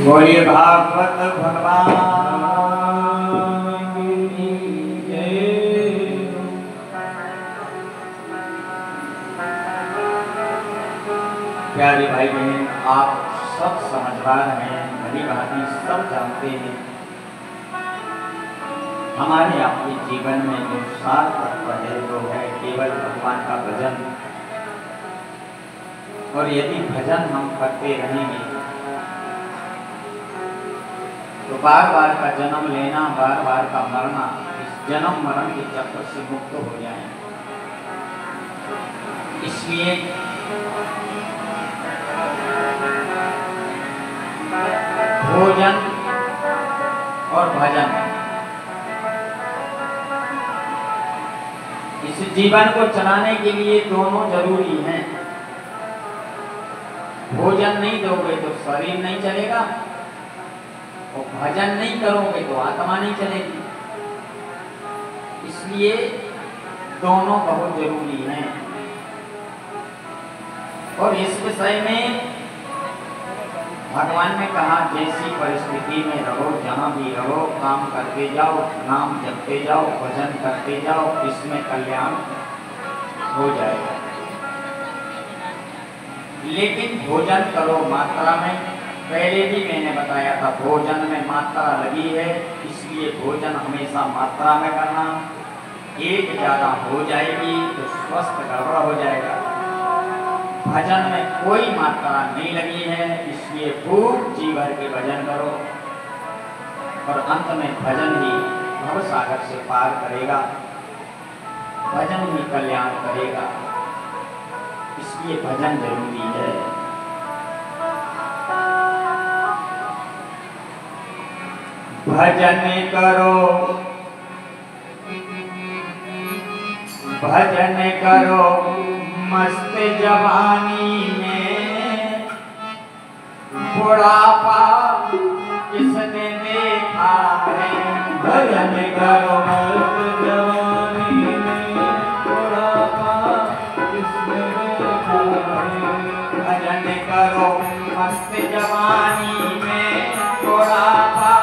बोलिए भागवत भगवान की जय। प्यारे भाई बहन, आप सब समझदार हैं, भली भांति सब जानते हैं हमारे आपके जीवन में जो सार तत्व है वो है केवल भगवान का भजन। और यदि भजन हम करते रहेंगे तो बार बार का जन्म लेना, बार बार का मरना, इस जन्म मरण के चक्कर से मुक्त हो जाएंगे। इसलिए भोजन और भजन इस जीवन को चलाने के लिए दोनों जरूरी हैं। भोजन नहीं दोगे तो शरीर नहीं चलेगा और भजन नहीं करोगे तो आत्मा नहीं चलेगी। इसलिए दोनों बहुत जरूरी हैं। और इस विषय में भगवान ने कहा, जैसी परिस्थिति में रहो, जहां भी रहो, काम करते जाओ, नाम जपते जाओ, भजन करते जाओ, इसमें कल्याण हो जाएगा। लेकिन भोजन करो मात्रा में। पहले भी मैंने बताया था भोजन में मात्रा लगी है, इसलिए भोजन हमेशा मात्रा में करना। एक ज्यादा हो जाएगी तो स्वास्थ्य गड़बड़ हो जाएगा। भजन में कोई मात्रा नहीं लगी है, इसलिए खूब जी भर के भजन करो और अंत में भजन ही भव सागर से पार करेगा, भजन ही कल्याण करेगा। इसलिए भजन जरूरी है। भजन करो, भजन करो मस्त जवानी में, बुढ़ापा किसने देखा है। भजन करो मस्त जवानी में, बुढ़ापा किसने देखा है। भजन करो मस्त जवानी में, बुढ़ापा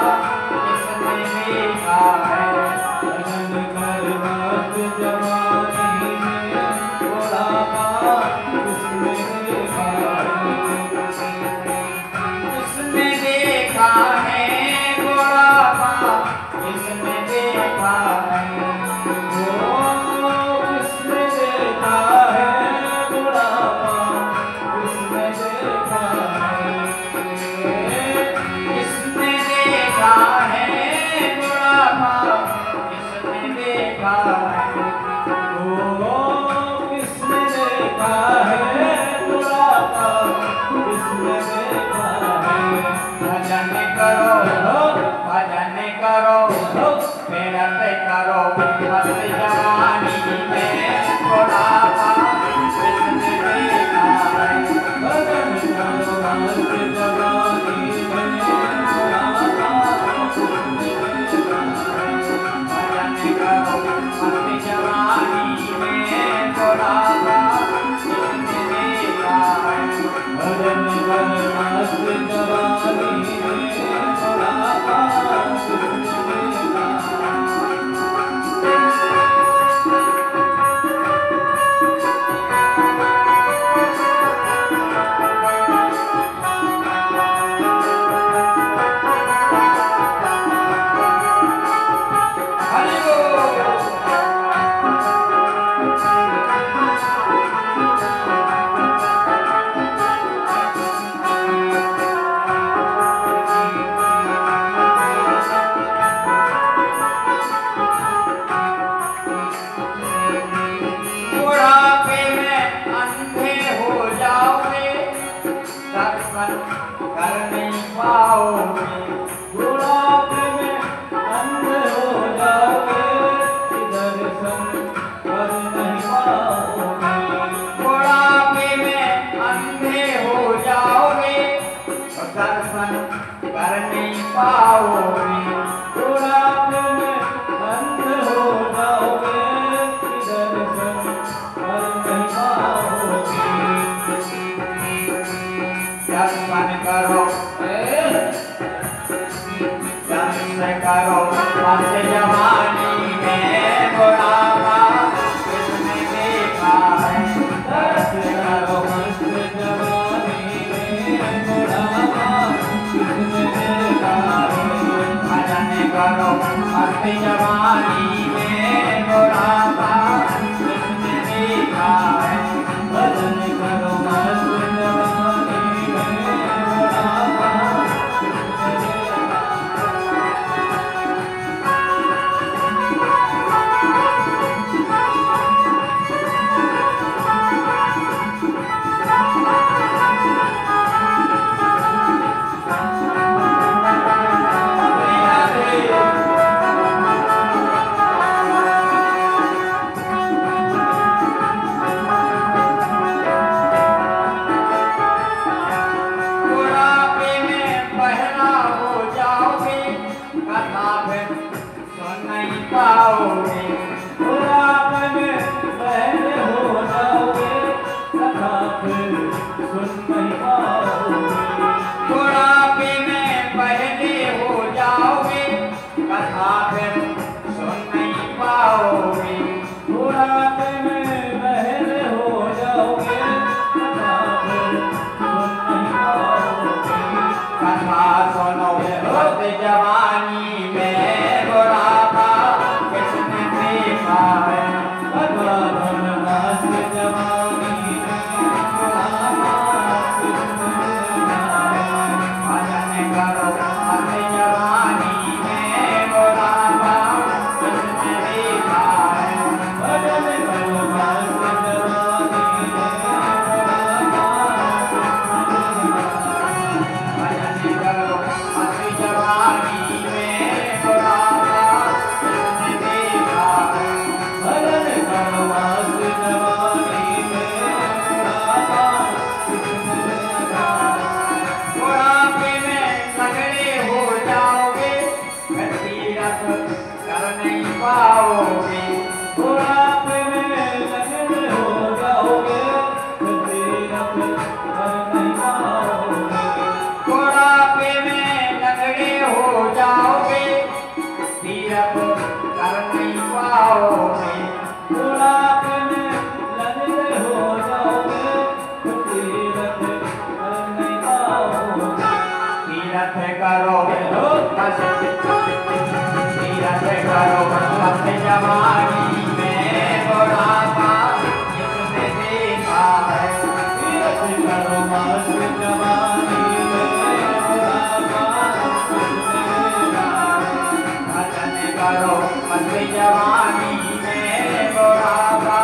किसने देखा है। भजन कर मस्त जवानी में, बुढ़ापा किसने देखा है। किसने देखा है बुढ़ापा, किसने देखा है। ओ किसने देखा है बुढ़ापा, किसने देखा है। किसने देखा है बुढ़ापा, किसने देखा है। ओ किसने देखा है बुढ़ापा, किसने देखा है। भजन करो, भजन करो, मेहनत करो मस्त जवानी में, बुढ़ापा किसने देखा है। भजन करो मस्त जवानी में, बुढ़ापा किसने देखा है। भजन करो मस्त जवानी में, बुढ़ापा किसने देखा है। भजन करो मस्त जवानी में, बुढ़ापा किसने देखा है। हरि बोल। बुढ़ापे में अंधे हो जाओगे, दर्शन कर नहीं पाओगे। बुढ़ापे में अंधे हो जाओगे, दर्शन कर नहीं पाओगे। बुढ़ापे में अंधे हो जाओगे, दर्शन कर नहीं पाओगे। बुढ़ापे में अंधे हो जाओगे, दर्शन कर नहीं पाओगे। दर्शन करो ऐसे करो मस्त जवानी में बुढ़ापा किसने देखा है। ऐसे करो मस्त जवानी में बुढ़ापा किसने देखा है। भजन करो मस्त जवानी में बुढ़ापा किसने देखा है। भजन करो मस्त जवानी में बुढ़ापा किसने देखा पाओगे। बुढ़ापे में बहरे हो जाओगे कथा फिर सुन नहीं पाओगे। बुढ़ापे में बहरे हो जाओगे कथा फिर सुन नहीं पाओगे। बुढ़ापे में बहरे हो जाओगे कथा फिर सुन नहीं पाओगे। कथा सुनोगे मस्त जवानी में बुढ़ापा किसने देखा है। भगवान मस्त जवानी में बुढ़ापा किसने देखा है। भजन करो मस्त जवानी में बुढ़ापा किसने देखा है। भजन करो मस्त जवानी में बुढ़ापा किसने देखा है। भजन करो मस्त जवानी में बुढ़ापा किसने देखा है। भजन करो मस्त जवानी में बुढ़ापा किसने देखा है। बुढ़ापे में तगड़े हो जाओगे तीरथ कर नहीं पाओगे। बुढ़ापे में तगड़े हो जाओगे तीरथ कर नहीं पाओगे। बुढ़ापे में तगड़े हो जाओगे तीरथ कर नहीं पाओगे। बुढ़ापे में लंगड़े हो जाओगे तीरथ कर नहीं पाओगे। तीरथ करोगे हो तीरथ करो मस्त जवानी में बुढ़ापा किसने देखा है। तीरथ करो मस्त जवानी में बुढ़ापा किसने देखा है। भजन करो मस्त जवानी में बुढ़ापा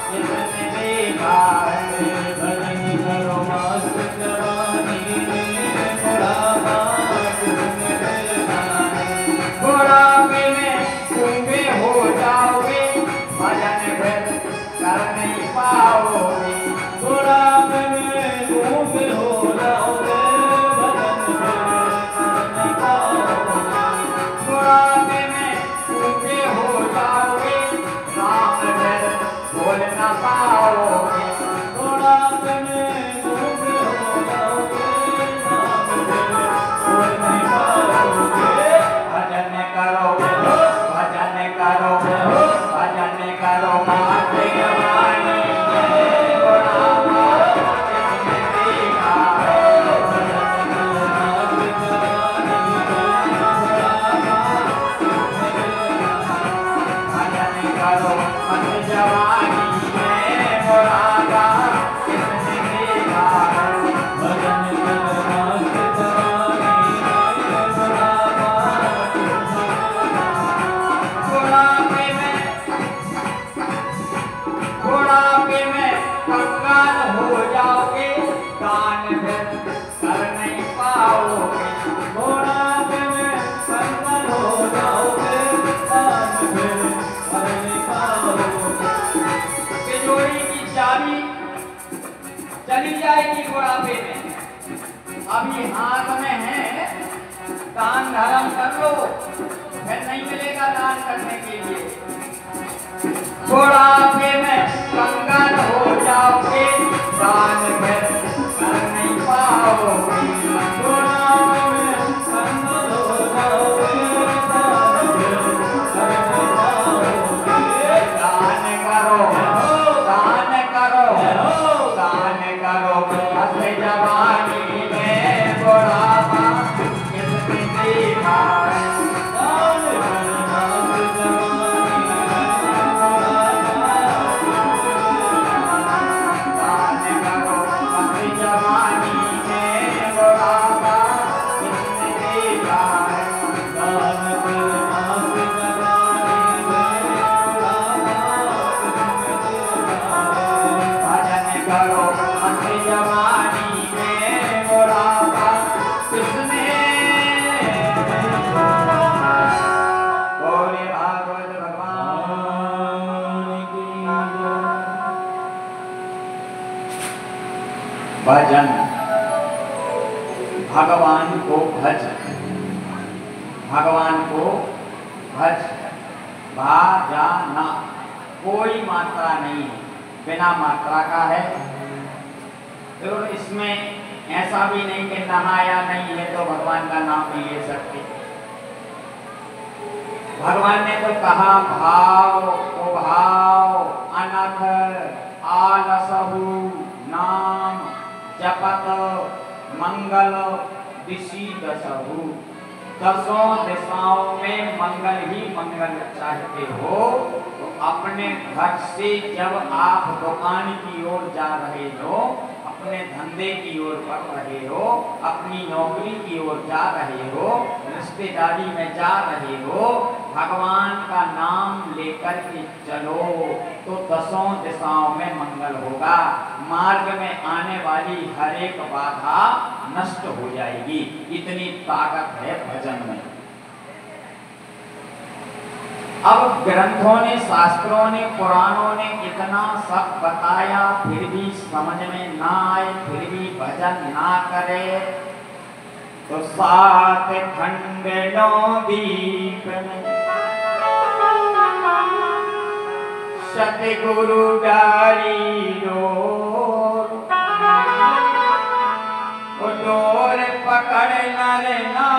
किसने देखा है। भजन करो मस्त जवानी में बुढ़ापा किसने देखा है। बुढ़ापे में गूंगे हो जाओगे भजन फिर कर नहीं पाओगे। बुढ़ापे में गूंगे हो जाओगे भजन फिर कर नहीं पाओगे। बुढ़ापे में गूंगे हो जाओगे राम फिर बोल न पाओगे। बुढ़ापे में गूंगे हो जाओगे राम फिर बोल नहीं पाओगे। भजन करोगे हो भजन करोगे हो भजन करो मस्त जवानी में बुढ़ापा किसने देखा है। भजन करो मस्त जवानी में बुढ़ापा किसने देखा है। भजन करो मस्त जवानी में बुढ़ापा किसने देखा है। भजन करो मस्त जवानी में बुढ़ापा किसने देखा है। बुढ़ापे में कंगाल हो जाओगे दान फिर कर नहीं पाओगे। बुढ़ापे में कंगाल हो जाओगे दान फिर कर नहीं पाओगे। तिजोरी की चाबी चली जाएगी बुढ़ापे में। अभी हाथ में है दान धर्म कर लो फिर नहीं मिलेगा दान करने के लिए। बुढ़ापे में कंगाल हो जाओगे दान फिर कर नहीं पाओगे। बुढ़ापे में कंगाल हो जाओगे भजन, भगवान को भज, भगवान को भज, भाजाना, कोई मात्रा नहीं है, बिना मात्रा का है। तो इसमें ऐसा भी नहीं कि नहाया नहीं है तो भगवान का नाम नहीं ले सकते। भगवान ने तो कहा भाव को भाव अनथ आलसहु नाम जपत मंगल दिशीदशहु। दसों दिशाओं में मंगल ही मंगल चाहते हो तो अपने घर से जब आप दुकान की ओर जा रहे हो, अपने धंधे की ओर बढ़ रहे हो, अपनी नौकरी की ओर जा रहे हो, रिश्तेदारी में जा रहे हो, भगवान का नाम लेकर के चलो तो दसों दिशाओं में मंगल होगा। मार्ग में आने वाली हर एक बाधा नष्ट हो जाएगी। इतनी ताकत है भजन में। अब ग्रंथों ने, शास्त्रों ने, पुराणों ने इतना सब बताया, फिर भी समझ में ना आए, फिर भी भजन ना करे तो सात खंड नौ दीप में सतगुरु डारी डोर, डोर पकड़ नर ना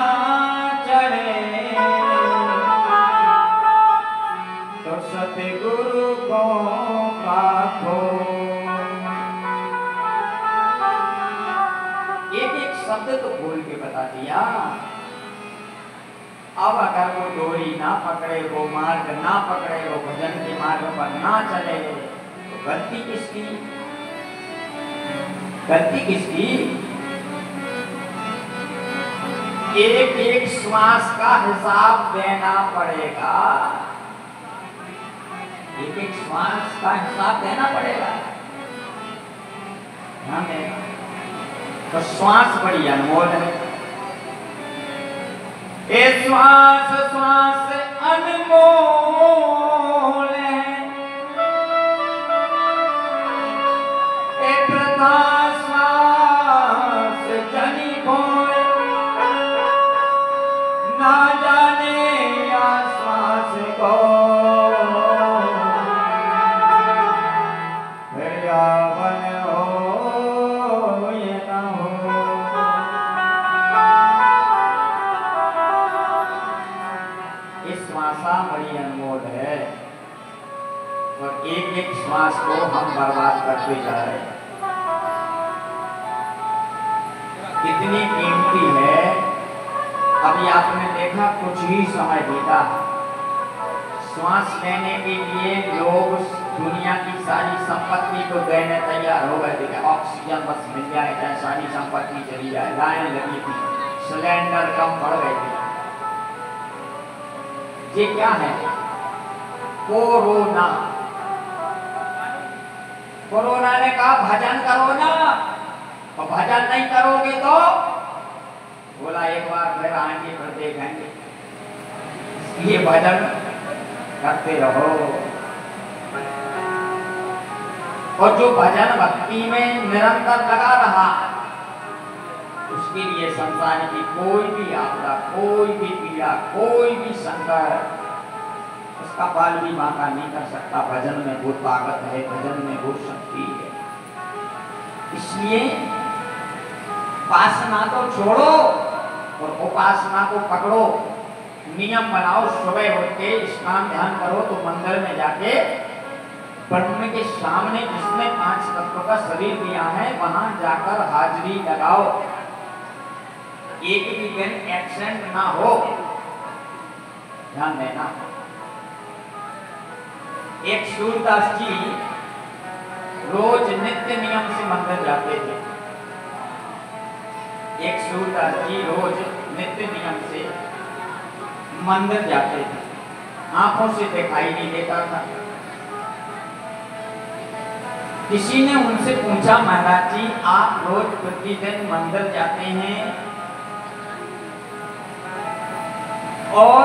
चढ़े तो सतगुरु को पाखो। एक एक शब्द तो बोल के बता दिया। अब अगर वो डोरी ना पकड़े, वो मार्ग ना पकड़े, वो भजन के मार्ग पर ना चले तो गलती किसकी? गलती किसकी? एक एक श्वास का हिसाब देना पड़ेगा। एक एक श्वास का हिसाब देना पड़ेगा। ध्यान देना। तो श्वास बड़ी अनमोल है। ए श्वास श्वास अनमोल है, ए प्रथा श्वास जनी खोए, ना जाने या श्वास को फिर यावन हो ये ना हो। श्वासा बड़ी अनमोल है और एक एक श्वास को हम बर्बाद करते जा रहे हैं। कितनी कीमती है। अभी आपने देखा कुछ ही समय बीता, श्वास लेने के लिए लोग दुनिया की सारी संपत्ति को देने तैयार हो गए थे। ऑक्सीजन बस मिल जाए, चाहे सारी संपत्ति चली जाए। लाइन लगी थी, सिलेंडर कम पड़ गए थे। ये क्या है? कोरोना। कोरोना ने कहा भजन करो ना, और भजन नहीं करोगे तो बोला एक बार फिर आएंगे फिर देखेंगे। ये भजन करते रहो। और जो भजन भक्ति में निरंतर लगा रहा, उसके लिए संसार की कोई भी आपदा, कोई भी पीड़ा, कोई भी संकट, उसका बाल भी बांका नहीं कर सकता। भजन में वो ताकत है, भजन में वो शक्ति है। इसलिए उपासना को छोड़ो और उपासना को पकड़ो। नियम बनाओ, सुबह उठ के स्नान ध्यान करो तो मंदिर में जाके ब्रह्म के सामने जिसने 5 तत्व का शरीर दिया है वहां जाकर हाजिरी लगाओ। एक भी दिन एब्सेंट ना हो, ध्यान देना। एक सूरदास जी रोज नित्य नियम से मंदिर जाते थे। एक सूरदास जी रोज नित्य नियम से मंदिर जाते थे। आंखों से दिखाई नहीं देता था। किसी ने उनसे पूछा, महाराज जी आप रोज प्रतिदिन मंदिर जाते हैं और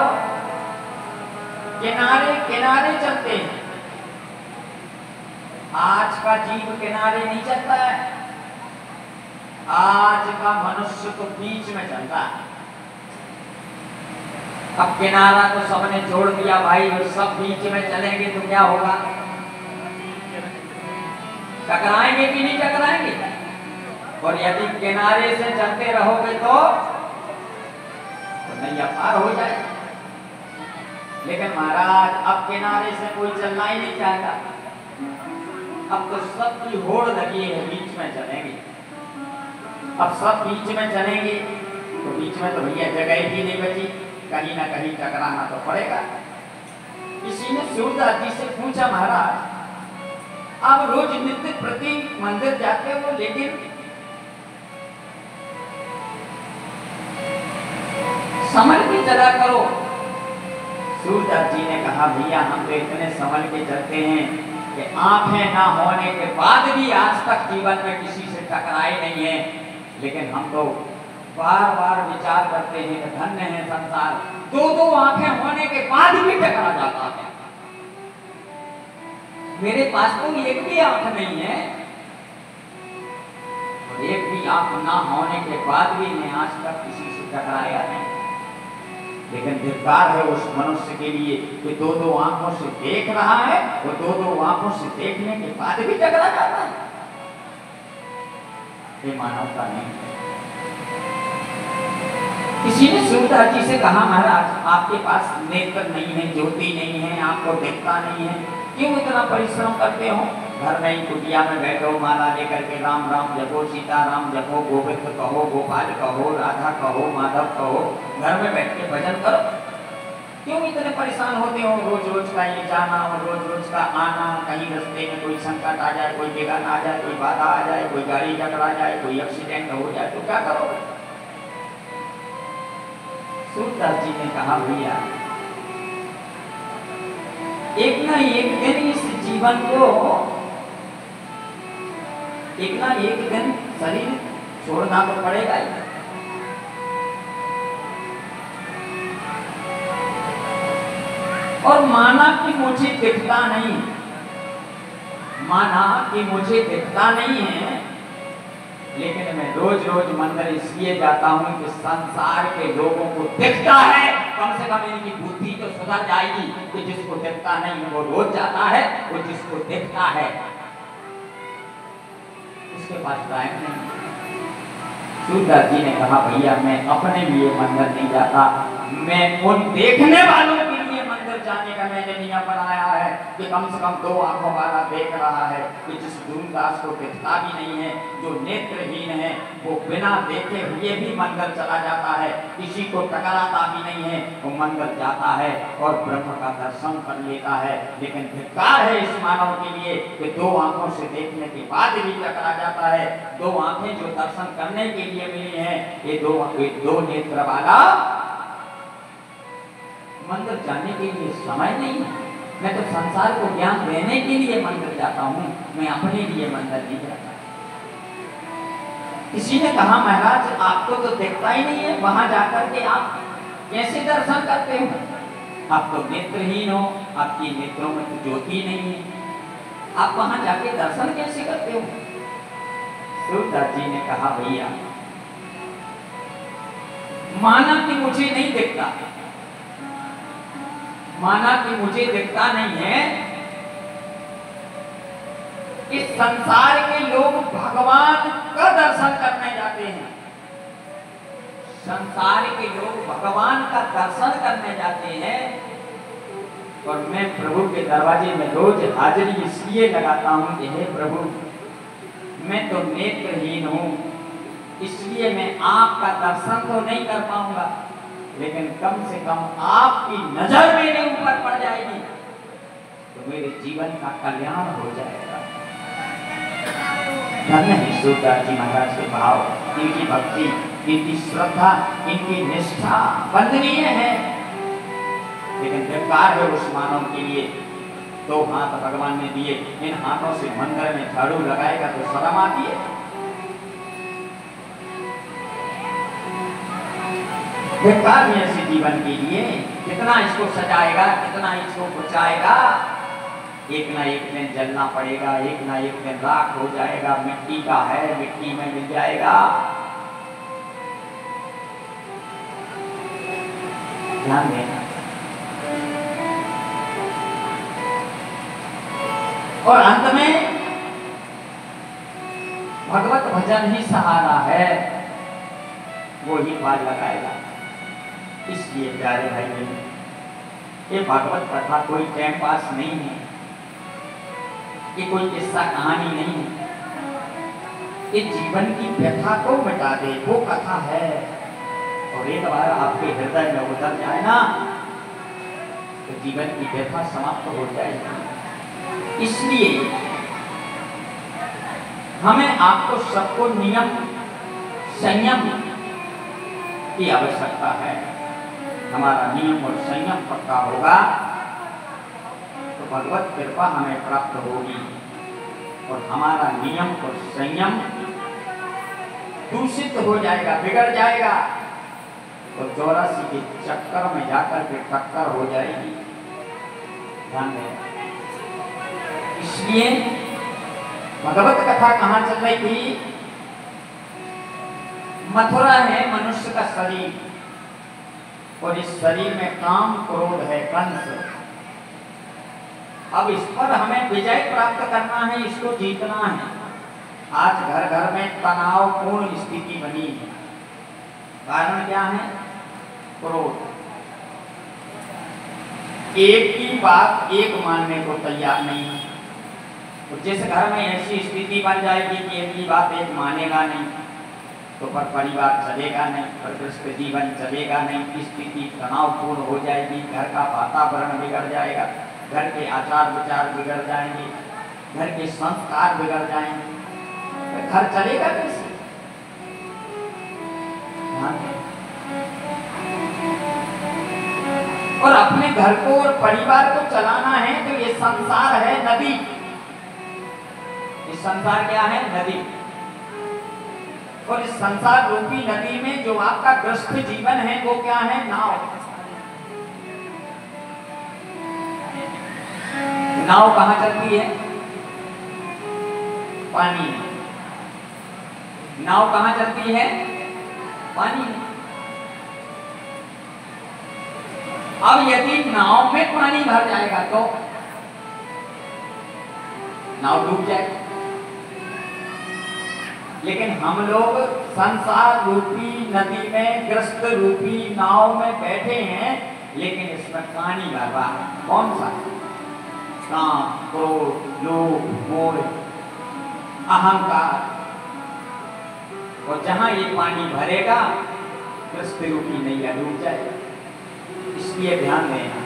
किनारे किनारे चलते हैं, आज का जीव किनारे नहीं चलता है। आज का मनुष्य तो बीच में चलता है। अब किनारा तो सबने छोड़ दिया भाई, और सब बीच में चलेंगे तो क्या होगा? टकराएंगे कि नहीं टकराएंगे? और यदि किनारे से चलते रहोगे तो नैया पार हो जाए। लेकिन महाराज अब किनारे से कोई चलना ही नहीं चाहता। अब तो सबकी होड़ लगी है, बीच में चलेंगे। अब सब बीच में चलेंगे तो बीच में तो भैया जगह ही नहीं बची, कहीं ना कहीं टकराना तो पड़ेगा। इसी ने सूरदास जी से पूछा, महाराज आप रोज नित्य प्रति मंदिर जाते हो, लेकिन संभल के चला करो। सूरदास जी ने कहा, भैया हम तो इतने संभल के चलते हैं कि आंखें ना होने के बाद भी आज तक जीवन में किसी से टकराए नहीं है। लेकिन हम तो बार बार विचार करते हैं कि धन्य है संसार, दो आंखें होने के बाद भी टकरा जाता है। मेरे पास तो एक भी आंख नहीं है, और एक भी आंख ना होने के बाद भी मैं आज तक किसी से टकराया नहीं। लेकिन धिक्कार है उस मनुष्य के लिए कि दो आंखों से देख रहा है, और दो आंखों से देखने के बाद भी टकरा जाता है। ये मानवता नहीं है। किसी ने सूरदास जी से कहा, महाराज आपके पास नेत्र नहीं है, ज्योति नहीं है, आपको दिखता नहीं है, क्यों इतना परिश्रम करते हो? घर में ही कुटिया में बैठो, माला लेकर के राम राम जपो, सीता राम जपो, गोविंद कहो, गोपाल कहो, राधा कहो, माधव कहो, घर में बैठ के भजन करो। क्यों इतने परेशान होते हो? रोज रोज का ये जाना और रोज रोज का आना, कहीं रास्ते में कोई संकट आ जाए, कोई बिगड़ आ जाए, कोई बाधा आ जाए, कोई गाड़ी टकरा जाए, कोई एक्सीडेंट हो जाए तो क्या करोगे? सूरदास जी ने कहा, भैया एक ना एक दिन इस जीवन को, एक ना एक दिन शरीर छोड़ना तो पड़ेगा ही। और माना कि मुझे दिखता नहीं, माना कि मुझे दिखता नहीं है, लेकिन मैं रोज रोज मंदिर इसलिए जाता हूं कि संसार के लोगों को दिखता है, कम से कम इनकी बुद्धि तो सुधर जाएगी कि जिसको दिखता नहीं वो रोज जाता है, वो जिसको दिखता है उसके पास टाइम नहीं। सूरदास जी ने कहा, भैया मैं अपने लिए मंदिर नहीं जाता, मैं उन देखने वालों के लिए मंदिर जाने का मैंने नियम बनाया है कि कम से कम दो आंखों वाला देख रहा है कि जिस सूरदास को दिखता भी नहीं है, जो नेत्रहीन है, वो बिना देखे हुए भी मंदिर चला जाता है, किसी को टकराता भी नहीं है, वो मंदिर जाता है और ब्रह्म का दर्शन कर लेता है। लेकिन धिक्कार है इस मानव के लिए कि दो आंखों से देखने के बाद भी टकरा जाता है। दो आंखें जो दर्शन करने के लिए मिली हैं, ये दो नेत्र वाला मंदिर जाने के लिए समय नहीं है। मैं तो संसार को ज्ञान देने के लिए मंदिर जाता हूँ, मैं अपने लिए मंदिर नहीं जाता। किसी ने कहा, महाराज आपको तो दिखता ही नहीं है, वहां जाकर के आप कैसे दर्शन करते हो? आप तो नेत्रहीन हो, आपकी नेत्रों में तो ज्योति नहीं है, आप वहां जाके दर्शन कैसे करते हो? सूरदास जी ने कहा, भैया माना कि मुझे नहीं दिखता, माना कि मुझे दिखता नहीं है, इस संसार के लोग भगवान का दर्शन करने जाते हैं, संसार के लोग भगवान का दर्शन करने जाते हैं, और मैं प्रभु के दरवाजे में रोज हाजिरी इसलिए लगाता हूं कि हे प्रभु मैं तो नेत्रहीन हूं, इसलिए मैं आपका दर्शन तो नहीं कर पाऊंगा, लेकिन कम से कम आपकी नजर मेरे ऊपर पड़ जाएगी तो मेरे जीवन का कल्याण हो जाएगा। धन्य है सूरदास जी महाराज के भाव, इनकी भक्ति, इनकी श्रद्धा, इनकी निष्ठा वंदनीय है। लेकिन धिक्कार है उस मानव के लिए, दो हाथ भगवान ने दिए, इन हाथों से मंदिर में झाड़ू लगाएगा तो शर्म आती है। धिक्कार है ऐसे जीवन के लिए, कितना इसको सजाएगा, कितना इसको बचाएगा, एक ना एक दिन जलना पड़ेगा, एक ना एक दिन राख हो जाएगा, मिट्टी का है, मिट्टी में मिल जाएगा। ध्यान देना। और अंत में भगवत भजन ही सहारा है, वो ही पार लगाएगा। इसलिए प्यारे भाई बहन, ये भगवत कथा कोई टाइम पास नहीं है, ये कोई किस्सा कहानी नहीं है, ये जीवन की व्यथा को मिटा दे वो कथा है। और एक बार आपके हृदय में उतर जाए ना, तो जीवन की व्यथा समाप्त हो जाएगी। इसलिए हमें आपको सबको नियम संयम की आवश्यकता है। हमारा नियम और संयम पक्का होगा तो भगवत कृपा हमें प्राप्त होगी। और हमारा नियम और संयम दूषित हो जाएगा, बिगड़ जाएगा, तो 84 के चक्कर में जाकर के टक्कर हो जाएगी। ध्यान दें। इसलिए भगवत कथा कहाँ चल रही थी? मथुरा है मनुष्य का शरीर, और इस शरीर में काम क्रोध है, कंस। अब इस पर हमें विजय प्राप्त करना है, इसको जीतना है। आज घर घर में तनावपूर्ण स्थिति बनी है। कारण क्या है? क्रोध। एक की बात एक मानने को तैयार नहीं है। तो जिस घर में ऐसी स्थिति बन जाएगी कि एक की बात एक मानेगा नहीं, तो पर परिवार चलेगा नहीं, पर गृहस्थ जीवन चलेगा नहीं, स्थिति तनावपूर्ण हो जाएगी, घर का वातावरण बिगड़ जाएगा, घर के आचार विचार बिगड़ जाएंगे, घर के संस्कार बिगड़ जाएंगे, तो घर चलेगा कैसे? और अपने घर को और परिवार को चलाना है तो ये संसार है नदी। इस संसार क्या है? नदी। और इस संसार रूपी नदी में जो आपका गृहस्थ जीवन है वो क्या है? नाव। नाव कहां चलती है? पानी में। नाव कहां चलती है? पानी में। अब यदि नाव में पानी भर जाएगा तो नाव डूब जाएगी। लेकिन हम लोग संसार रूपी नदी में गृहस्थ रूपी नाव में बैठे हैं, लेकिन इसमें पानी भर रहा है। कौन सा? काम, क्रोध, लोभ, मोह, अहंकार। और जहां ये पानी भरेगा गृहस्थ रूपी नैया डूब जाएगा। इसलिए ध्यान देना,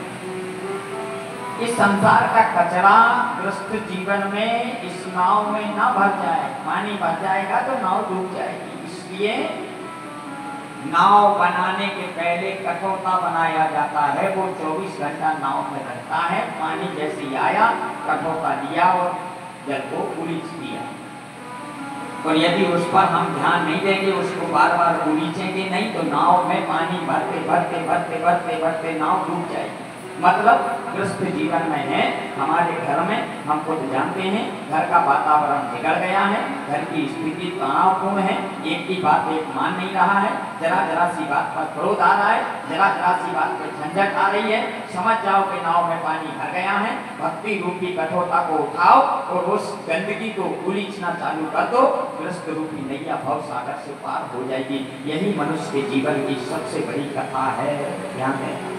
इस संसार का कचरा गृहस्थ जीवन में इस नाव में ना भर जाए। पानी भर जाएगा तो नाव डूब जाएगी। इसलिए नाव बनाने के पहले कठोता बनाया जाता है। वो 24 घंटा नाव में रहता है। पानी जैसे ही आया कठोता लिया और जल को उलीच दिया। और यदि उस पर हम ध्यान नहीं देंगे, उसको बार बार उलीचेंगे नहीं, तो नाव में पानी भरते भरते भरते भरते भरते नाव डूब जाएगी। मतलब गृहस्थ जीवन में है, हमारे घर में हम खुद जानते हैं, घर का वातावरण बिगड़ गया है, घर की स्थिति तनावपूर्ण है, एक की बात एक मान नहीं रहा है, जरा जरा सी बात पर क्रोध आ रहा है, जरा जरा सी बात पर झंझट आ रही है। समझ जाओ कि नाव में पानी भर गया है। भक्ति रूपी कठोरता को उठाओ और उस गंदगी को उलीचना चालू कर दो। गृहस्थ रूपी नैया भव सागर से पार हो जाएगी। यही मनुष्य के जीवन की सबसे बड़ी कथा है। ध्यान दें,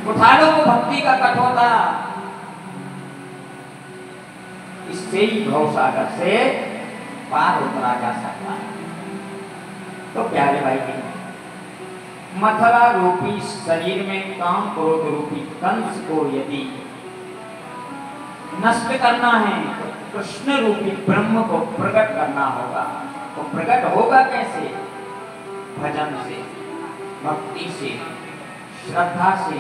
उठा लो वो भक्ति का कठोरा, इससे ही भव सागर से पार उतरा जा सकता है। तो प्यारे भाई बहन, मथुरा रूपी शरीर में काम क्रोध रूपी कंस को यदि नष्ट करना है तो कृष्ण रूपी ब्रह्म को प्रकट करना होगा। तो प्रकट होगा कैसे? भजन से, भक्ति से, श्रद्धा से,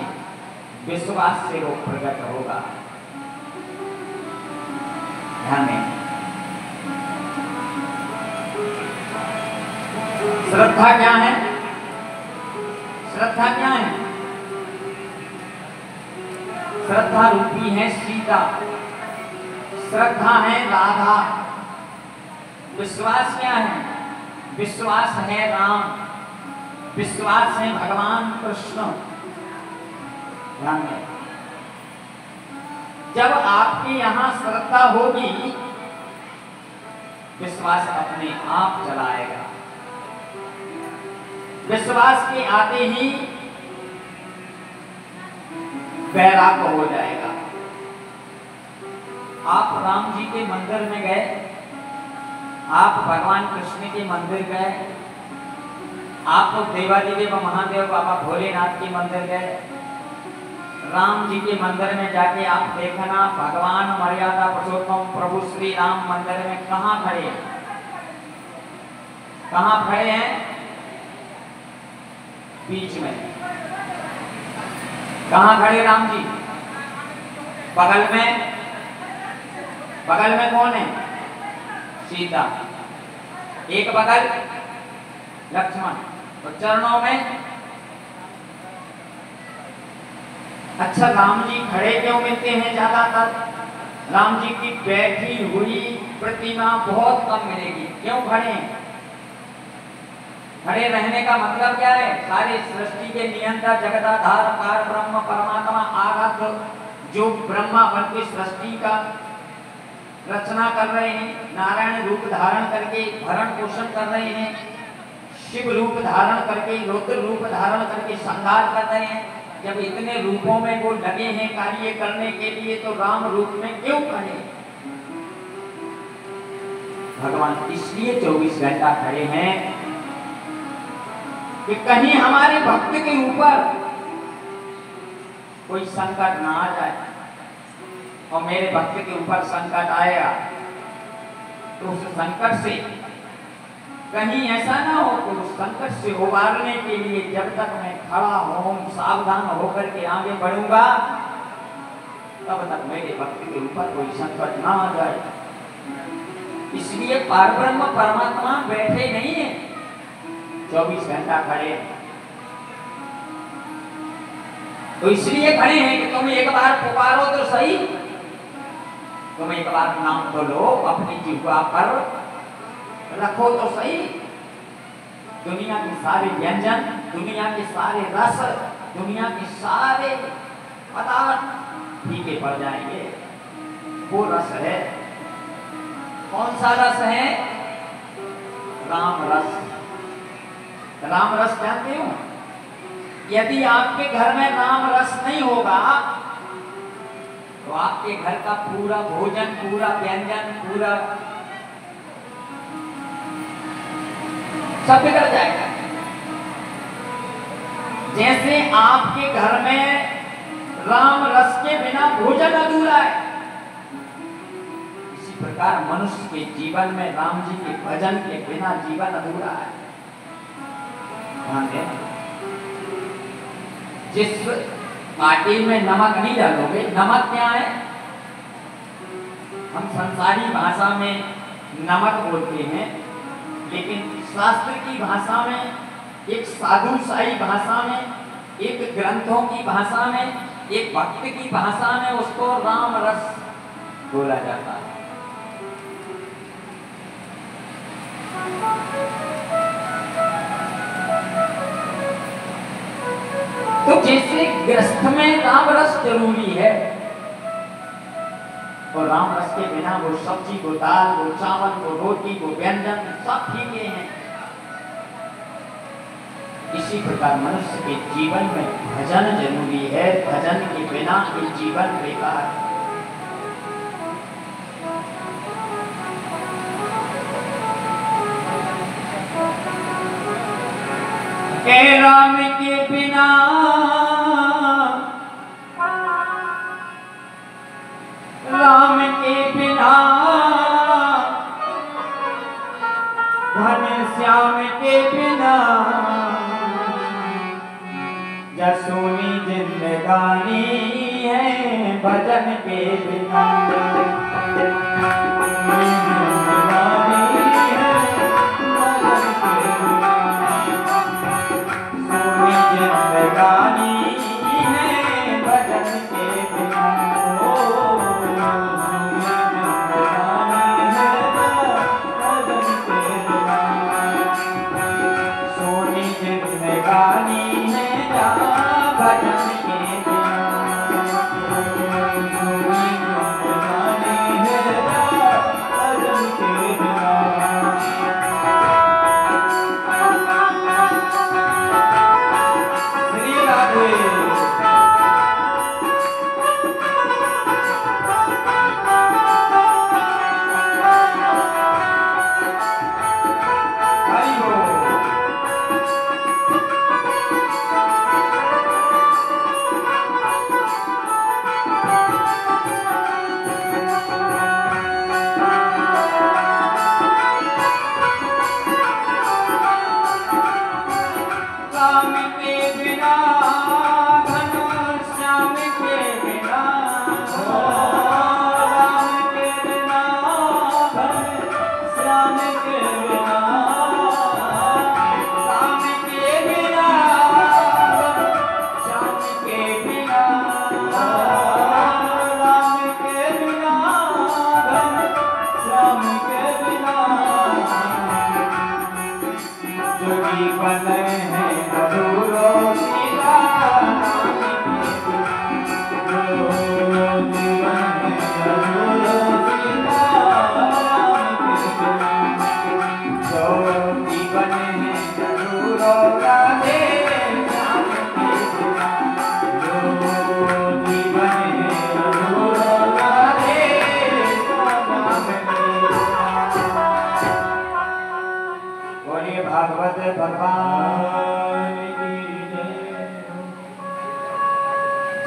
विश्वास से वो प्रकट होगा। ध्यान दें, श्रद्धा क्या है? श्रद्धा क्या है? श्रद्धा रूपी है सीता, श्रद्धा है राधा, विश्वास क्या है? विश्वास है राम, विश्वास है भगवान कृष्ण। ध्यान में जब आपके यहां श्रद्धा होगी, विश्वास अपने आप चलाएगा। विश्वास के आते ही वैराग्य हो जाएगा। आप राम जी के मंदिर में गए, आप भगवान कृष्ण के मंदिर गए, आप तो देवादिदेव महादेव बाबा भोलेनाथ के मंदिर गए, राम जी के मंदिर में जाके आप देखना, भगवान मर्यादा पुरुषोत्तम प्रभु श्री राम मंदिर में कहां खड़े हैं? कहां खड़े हैं? बीच में। कहां खड़े राम जी? बगल में। बगल में कौन है? सीता। एक बगल लक्ष्मण। तो चरणों में अच्छा राम जी खड़े क्यों मिलते हैं ज्यादातर? राम जी की बैठी हुई प्रतिमा बहुत कम मिलेगी। क्यों खड़े हैं? खड़े रहने का मतलब क्या है? सारे सृष्टि के नियंता जगदाधार पार ब्रह्म परमात्मा आराध्य जो ब्रह्मा बन के सृष्टि का रचना कर रहे हैं, नारायण रूप धारण करके भरण पोषण कर रहे हैं, शिव रूप धारण करके रुद्र रूप धारण करके संहार कर रहे हैं। जब इतने रूपों में वो लगे हैं कार्य करने के लिए, तो राम रूप में क्यों खड़े? भगवान इसलिए 24 घंटा खड़े हैं कि कहीं हमारे भक्त के ऊपर कोई संकट ना आ जाए। और मेरे भक्त के ऊपर संकट आएगा तो उस संकट से कहीं ऐसा ना हो कि उस संकट से उबारने के लिए जब तक मैं खड़ा हूं, सावधान होकर के आगे बढ़ूंगा, तब तक मेरे भक्त के ऊपर कोई संकट ना आ जाए। इसलिए परब्रह्म परमात्मा बैठे नहीं है, 24 घंटा खड़े। तो इसलिए खड़े हैं कि तुम एक बार पुकारो तो सही, तुम एक बार नाम तो लो, अपनी जिह्वा पर रखो तो सही। दुनिया के सारे व्यंजन, दुनिया के सारे रस, दुनिया के सारे पदार्थ फीके पड़ जाएंगे। वो रस है, कौन सा रस है? राम रस। राम रस जानते हो? यदि आपके घर में राम रस नहीं होगा तो आपके घर का पूरा भोजन, पूरा व्यंजन, पूरा सब बिगड़ जाएगा। जैसे आपके घर में राम रस के बिना भोजन अधूरा है, इसी प्रकार मनुष्य के जीवन में राम जी के भजन के बिना जीवन अधूरा है। ध्यान देना, जिस आटे में नमक नहीं डालोगे, नमक क्या है? हम संसारी भाषा में नमक बोलते हैं, लेकिन शास्त्र की भाषा में, एक साधुशाही भाषा में, एक ग्रंथों की भाषा में, एक भक्त की भाषा में उसको राम रस बोला जाता है। तो जैसे ग्रस्त में राम रस जरूरी है, और राम रस के बिना वो सब्जी, वो दाल, वो चावल, वो रोटी, वो व्यंजन सब फीके हैं। इसी प्रकार मनुष्य के जीवन में भजन जरूरी है, भजन के बिना ये जीवन बेकार है। के राम के बिना राम के बिना घनश्याम के बिना जसोनी जिंदगानी है भजन के बिना। जिंदगानी है भजन के बिना।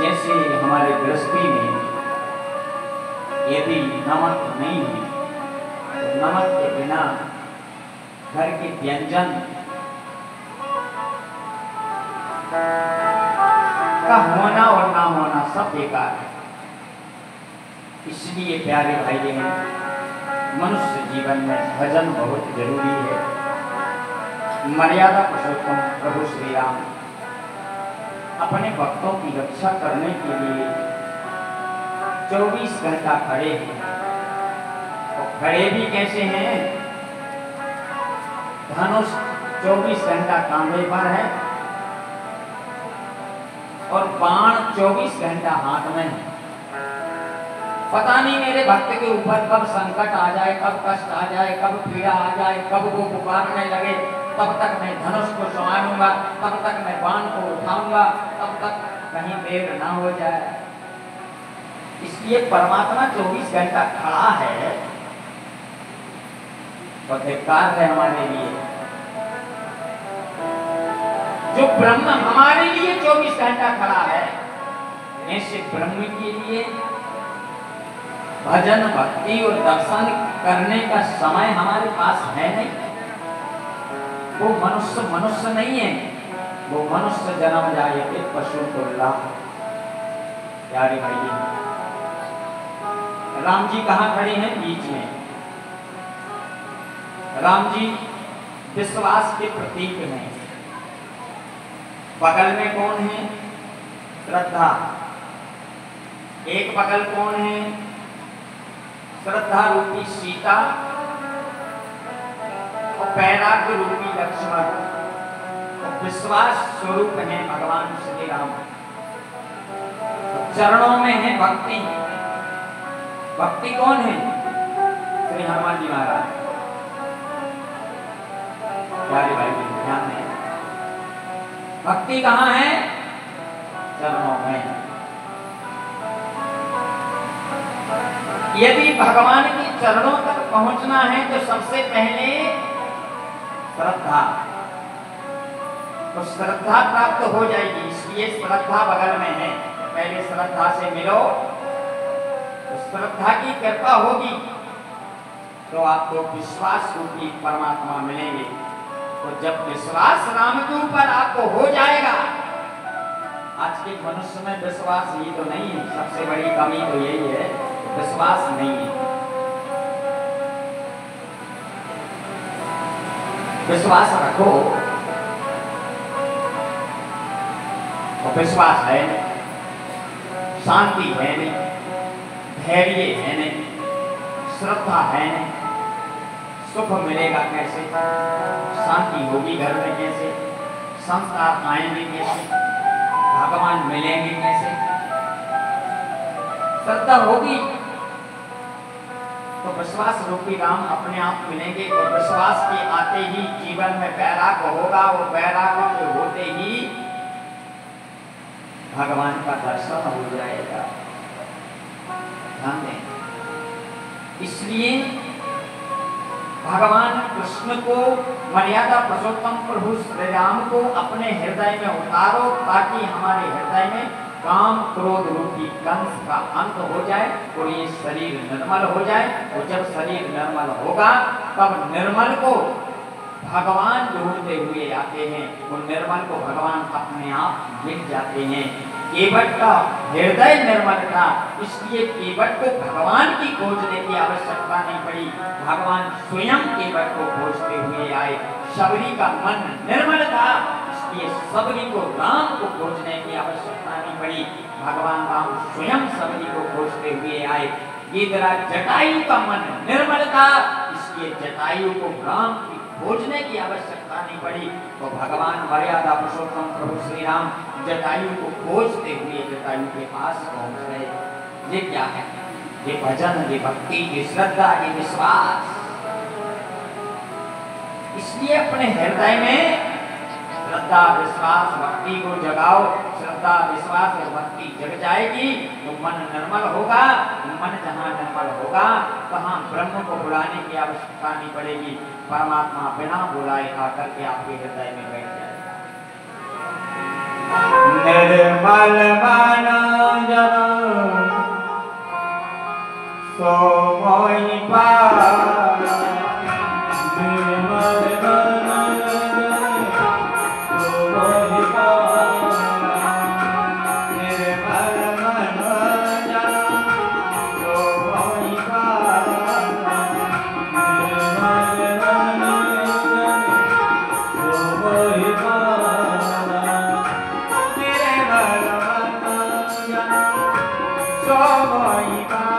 जैसे हमारे गृहस्थी में यदि नमक नहीं है तो नमक के बिना घर के व्यंजन का होना और ना होना सब बेकार है। इसलिए प्यारे भाई बहन, मनुष्य जीवन में भजन बहुत जरूरी है। मर्यादा पुरुषोत्तम प्रभु श्री राम अपने भक्तों की रक्षा करने के लिए 24 घंटा खड़े हैं। और खड़े भी कैसे हैं? धनुष 24 घंटा कांधे पर है और बाण 24 घंटा हाथ में है। पता नहीं मेरे भक्त के ऊपर कब संकट आ जाए, कब कष्ट आ जाए, कब पीड़ा आ जाए, कब वो पुकारने लगे, तब तक मैं धनुष को संभालूंगा, तब तक मैं बाण को उठाऊंगा, तब तक कहीं देर ना हो जाए। इसलिए परमात्मा 24 घंटा खड़ा है तो धिक्कार है हमारे लिए। जो ब्रह्म हमारे लिए 24 घंटा खड़ा है, ऐसे ब्रह्म के लिए भजन भक्ति और दर्शन करने का समय हमारे पास है नहीं। वो मनुष्य नहीं है, वो मनुष्य जन्म जाए के पशु तुल्ला। प्यारे भाई, राम जी कहाँ खड़े हैं? बीच में। राम जी विश्वास के प्रतीक हैं। बगल में कौन है? श्रद्धा। एक बगल कौन है? श्रद्धा रूपी सीता और वैराग्य रूपी लक्ष्मण और विश्वास स्वरूप है भगवान श्री राम। चरणों में है भक्ति। भक्ति कौन है? श्री हनुमान जी महाराज। प्यारे भाई ध्यान है, भक्ति कहाँ है? चरणों में। यदि भगवान के चरणों तक पहुंचना है तो सबसे पहले श्रद्धा, तो श्रद्धा प्राप्त हो जाएगी। इसलिए श्रद्धा बगल में है, पहले श्रद्धा से मिलो तो श्रद्धा की कृपा होगी तो आपको विश्वास रूपी परमात्मा मिलेंगे। तो जब विश्वास राम के ऊपर आपको हो जाएगा, आज के मनुष्य में विश्वास ही तो नहीं है, सबसे बड़ी कमी तो यही है, विश्वास नहीं है। विश्वास रखो और विश्वास है नहीं, शांति है नहीं, धैर्य है नहीं, श्रद्धा है नहीं, सुख मिलेगा कैसे? शांति होगी घर में कैसे? संस्कार आएंगे कैसे? भगवान मिलेंगे कैसे? श्रद्धा होगी तो विश्वास रूपी राम अपने आप मिलेंगे, और विश्वास के आते ही जीवन में वैराग्य होगा, वो वैराग्य के होते ही भगवान का दर्शन हो जाएगा। ध्यान दें, इसलिए भगवान कृष्ण को, मर्यादा पुरुषोत्तम प्रभु श्री राम को अपने हृदय में उतारो, ताकि हमारे हृदय में काम क्रोध रूपी कंस का अंत हो जाए और ये शरीर निर्मल हो जाए। और जब शरीर निर्मल होगा तब निर्मल को भगवान ढूंढते हुए आते हैं, और निर्मल को भगवान अपने आप मिल जाते हैं। केवट का हृदय निर्मल था, इसलिए केवट को भगवान की खोजने की आवश्यकता नहीं पड़ी, भगवान स्वयं केवट को खोजते हुए आए। शबरी का मन निर्मल था, इसलिए शबरी को राम को खोजने की आवश्यकता नहीं पड़ी, भगवान राम स्वयं शबरी को खोजते हुए आए। गिरिराज जटायु का मन निर्मल था, इसलिए जटायु को राम की खोजने की आवश्यकता नहीं पड़ी, तो भगवान मर्यादा पुरुषोत्तम प्रभु श्री राम जटायु को खोजते हुए जटायु के पास पहुंच गए। ये क्या है? ये भजन, ये भक्ति, ये श्रद्धा, ये विश्वास। इसलिए अपने हृदय में श्रद्धा विश्वास भक्ति को जगाओ। श्रद्धा विश्वास और भक्ति जग जाएगी तो मन निर्मल होगा। मन जहाँ निर्मल होगा वहाँ ब्रह्म को बुलाने की आवश्यकता नहीं पड़ेगी, परमात्मा बिना बुलाए आकर के आपके हृदय में बैठ जाएगा। निर्मल मन जन सो मोहि पाया, निर्मल मन सो मोहि पाया, निर्मल मन जन सो मोहि पाया, निर्मल मन सो मोहि पाया, निर्मल मन जन सो मोहि पाया।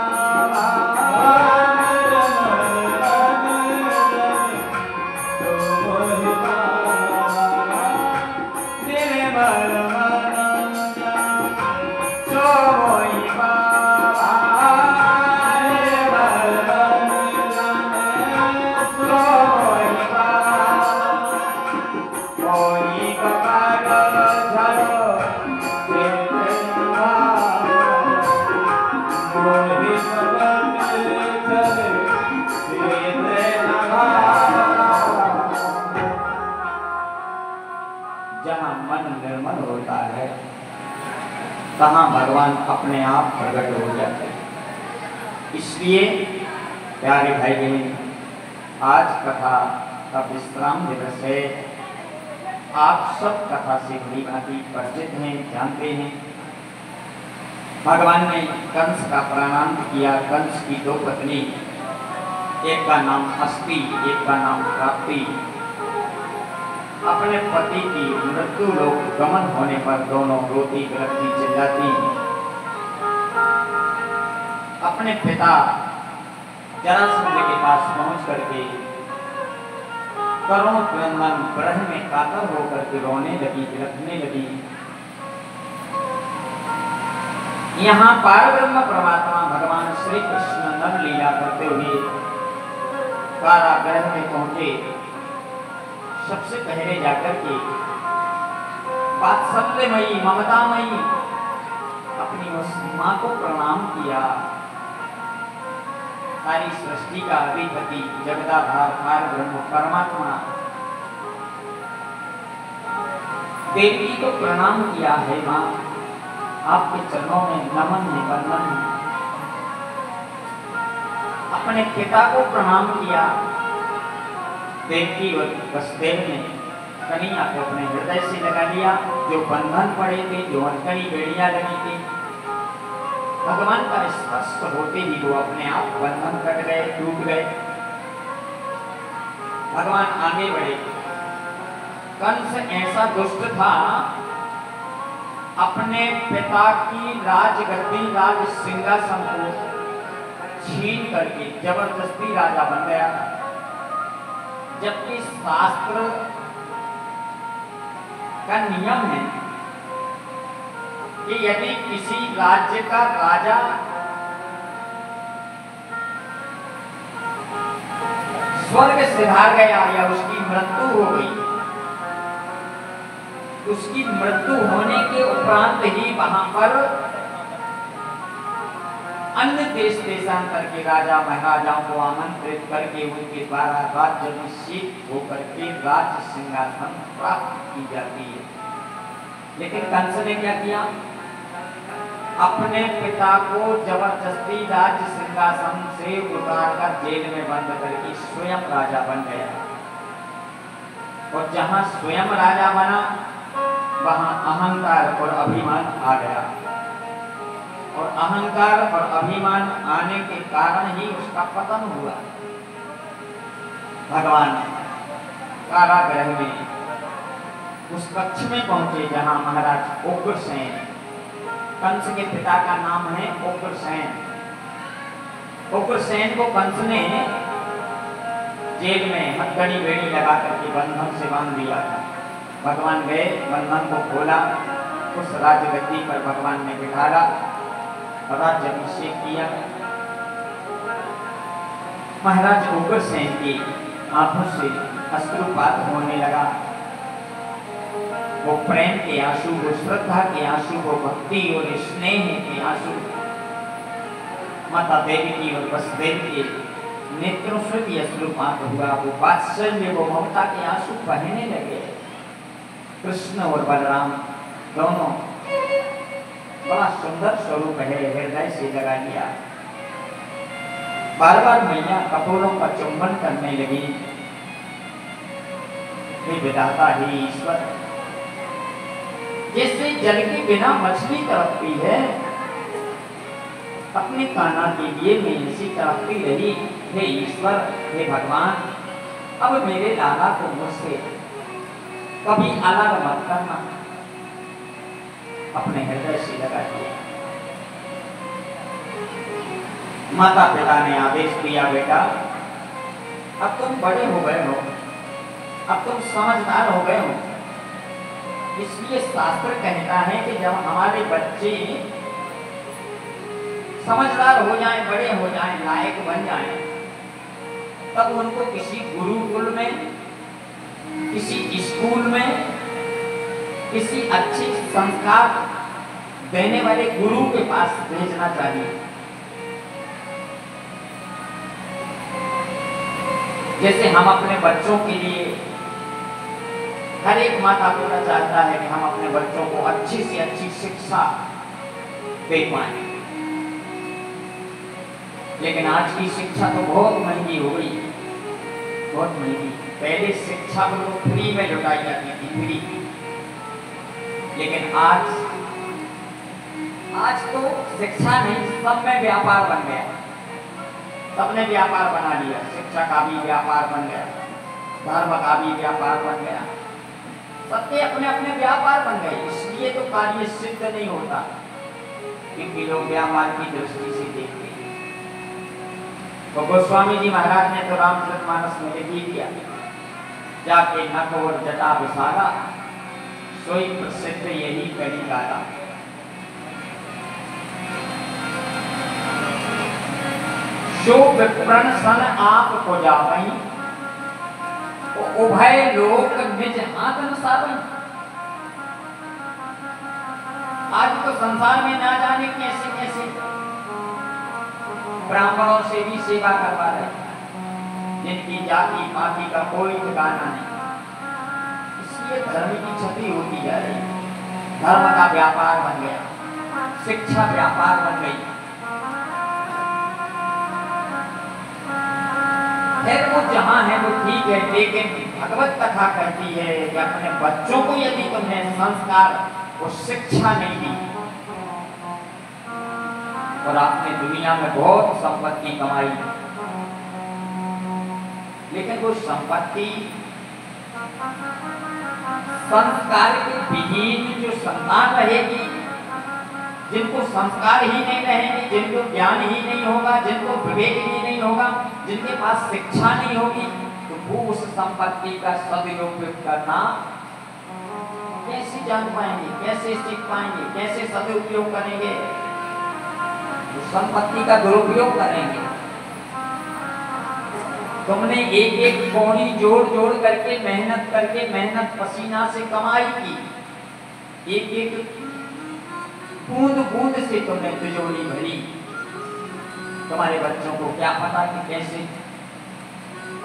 जहाँ मन निर्मल होता है तहाँ भगवान अपने आप प्रकट हो जाते हैं। इसलिए प्यारे भाई बहन, आज कथा का विश्राम दिवस है। आप सब कथा से बड़ी भांति परिचित हैं, जानते हैं। भगवान ने कंस का प्राणांत किया। कंस की दो पत्नी, एक का नाम अस्ति, एक का नाम प्राप्ति। अपने पति की मृत्यु लोक गमन होने पर दोनों रोती बिलखती चिल्लाती। अपने पिता जरासंध के पास पहुंच करके करुण क्रंदन ब्रह्म में कातर होकर के रोने लगी, बिलखने लगी। यहाँ पारब्रह्म परमात्मा भगवान श्री कृष्ण नर लीला करते हुए कारागृह में पहुंचे। सबसे पहले जाकर के वात्सल्यमयी ममतामयी अपनी उस माँ को प्रणाम किया। सारी सृष्टि का अधिपति जगदाधार पारब्रह्म परमात्मा देवी को प्रणाम किया है। माँ, आपके चरणों में नमन है, वंदन है। अपने पिता को प्रणाम किया। देवकी और वसुदेव ने कन्हैया को अपने हृदय से लगा लिया। जो बंधन पड़े थे, जो अनकनी बेड़ियां लगी थी, भगवान का स्पर्श होते ही वो अपने आप बंधन कट गए, टूट गए। भगवान आगे बढ़े। कंस ऐसा दुष्ट था, अपने पिता की राजगद्दी, राज सिंहासन को छीन करके जबरदस्ती राजा बन गया था। जबकि शास्त्र का नियम है कि यदि किसी राज्य का राजा स्वर्ग सिधार गया या उसकी मृत्यु हो गई, उसकी मृत्यु होने के उपरांत ही वहां पर अन्य देश देशांतर के राजा महाराजाओं को आमंत्रित करके उनके द्वारा राज्याभिषेक होकर के राज्य सिंहासन प्राप्त की जाती है। लेकिन कंस ने क्या किया? अपने पिता को जबरदस्ती राज्य सिंहासन से उतारकर जेल में बंद करके स्वयं राजा बन गया। और जहां स्वयं राजा बना वहां अहंकार और अभिमान आ गया, और अहंकार और अभिमान आने के कारण ही उसका पतन हुआ। भगवान कारागृह में उस कक्ष में पहुंचे जहां महाराज उग्रसेन, कंस के पिता का नाम है उग्रसेन। उग्रसेन को कंस ने जेल में हथकड़ी बेड़ी लगा करके बंधन से बांध दिया था। भगवान गए, बंधन को खोला, उस राजगद्दी पर भगवान ने बिठाया, राज्याभिषेक किया। महाराज उग्रसेन की आंखों से अश्रुपात होने लगा। वो प्रेम के आंसू, वो श्रद्धा के आंसू, वो भक्ति और स्नेह के आंसू माता देवी की और वसुदेव के नेत्रों से भी अश्रुपात हुआ। वो वात्सल्य, वो ममता के आंसू बहने लगे। कृष्ण और बलराम दोनों, बड़ा सुंदर स्वरूप है, हृदय से लगा लिया। बार बार मैया कपोलों का चुंबन करने लगी। हे विधाता, हे ईश्वर, जैसे जल के बिना मछली तड़पती है, अपने कान्हा के लिए मैं ऐसी तड़पती रही। हे ईश्वर, हे भगवान, अब मेरे लाला को मुझसे कभी अलग मत करना। अपने हृदय से लगा दिया। माता पिता ने आदेश दिया, बेटा अब तुम बड़े हो गए हो, अब तुम समझदार हो गए हो, इसलिए शास्त्र कहता है कि जब हमारे बच्चे समझदार हो जाएं, बड़े हो जाएं, लायक बन जाएं, तब उनको किसी गुरुकुल में, किसी स्कूल में, किसी अच्छे संस्कार देने वाले गुरु के पास भेजना चाहिए। जैसे हम अपने बच्चों के लिए, हर एक माता पिता चाहता है कि हम अपने बच्चों को अच्छी से अच्छी शिक्षा दे पाएं, लेकिन आज की शिक्षा तो बहुत महंगी हो गई, बहुत महंगी। पहले शिक्षा को फ्री में लुटाई जाती थी, फ्री, लेकिन आज तो शिक्षा नहीं, सब में व्यापार बन गया। सबने व्यापार बना लिया, शिक्षा का भी व्यापार बन गया, धर्म का भी व्यापार बन गया, सबके अपने अपने व्यापार बन गए। इसलिए तो कार्य सिद्ध नहीं होता, क्योंकि लोग व्यापार की दृष्टि से देखते हैं। तो गोस्वामी जी महाराज ने तो रामचरितमानस में लिख दिया, जाके नख और जटा विसारा, सोई प्रसिद्ध यही करी गाला। शो विप्रण सन आप को जावई, उभय लोक निज हाथ नसावई। आज तो संसार में ना जाने कैसे कैसे ब्राह्मणों से भी सेवा करवा रहे, जिनकी जाति पाति का कोई ठिकाना नहीं। इसलिए धर्म की क्षति होती जा रही, धर्म का व्यापार बन गया, शिक्षा व्यापार बन गई। फिर वो जहां है वो ठीक है, लेकिन भगवत कथा कहती है कि अपने बच्चों को यदि तुमने संस्कार और शिक्षा नहीं दी, और आपने दुनिया में बहुत संपत्ति कमाई, लेकिन वो संपत्ति संस्कार के विहीन जो संतान रहेगी, जिनको संस्कार ही नहीं रहेंगे, जिनको ज्ञान ही नहीं होगा, जिनको विवेक ही नहीं होगा, जिनके पास शिक्षा नहीं होगी, तो वो उस संपत्ति का सदुपयोग करना कैसे जान पाएंगे, कैसे सीख पाएंगे, कैसे सदुपयोग करेंगे, तो संपत्ति का दुरुपयोग करेंगे। तुमने एक एक कौड़ी जोड़ जोड़ करके मेहनत पसीना से कमाई की, एक एक बूंद बूंद से तुमने तिजोरी भरी। तुम्हारे बच्चों को क्या पता कि कैसे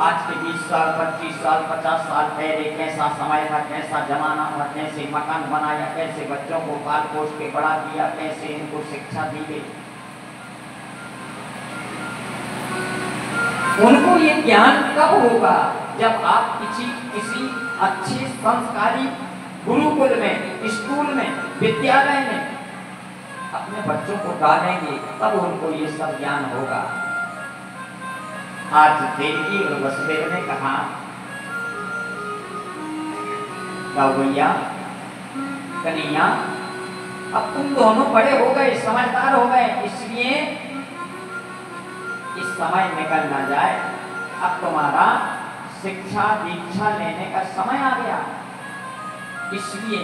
आज के 20 साल 25 साल 50 साल पहले कैसा समय था, कैसा जमाना था, कैसे मकान बनाया, कैसे बच्चों को पाल पोष के बड़ा किया, कैसे इनको शिक्षा दी गई। उनको ये ज्ञान कब होगा? जब आप किसी अच्छे संस्कारी गुरुकुल में, स्कूल में, विद्यालय में अपने बच्चों को डालेंगे, तब उनको ये सब ज्ञान होगा। आज देवकी और वसुदेव ने कहा, भैया कन्हैया, अब तुम दोनों बड़े हो गए, समझदार हो गए, इसलिए इस समय निकल ना जाए, अब तुम्हारा शिक्षा दीक्षा लेने का समय आ गया, इसलिए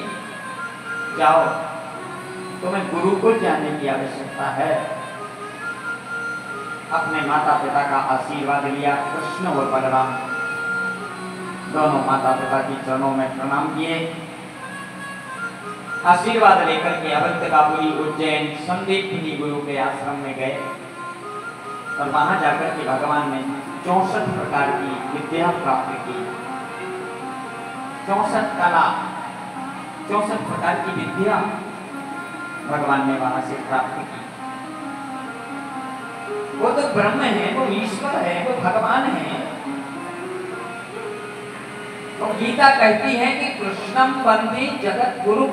जाओ, तुम्हें गुरुकुल जाने की आवश्यकता है। अपने माता पिता का आशीर्वाद लिया। कृष्ण और बलराम दोनों माता पिता की चरणों में प्रणाम किए, आशीर्वाद लेकर के अवंतिकापुरी उज्जैन संदीपनी गुरु के आश्रम में गए और वहां जाकर के भगवान ने 64 प्रकार की विद्या प्राप्त की। 64 कला, 64 प्रकार की विद्या भगवान ने वहां से प्राप्त की। वो तो ब्रह्म है, वो ईश्वर है, वो भगवान है। तो गीता कहती है कि कृष्णम वंदे जगत गुरु।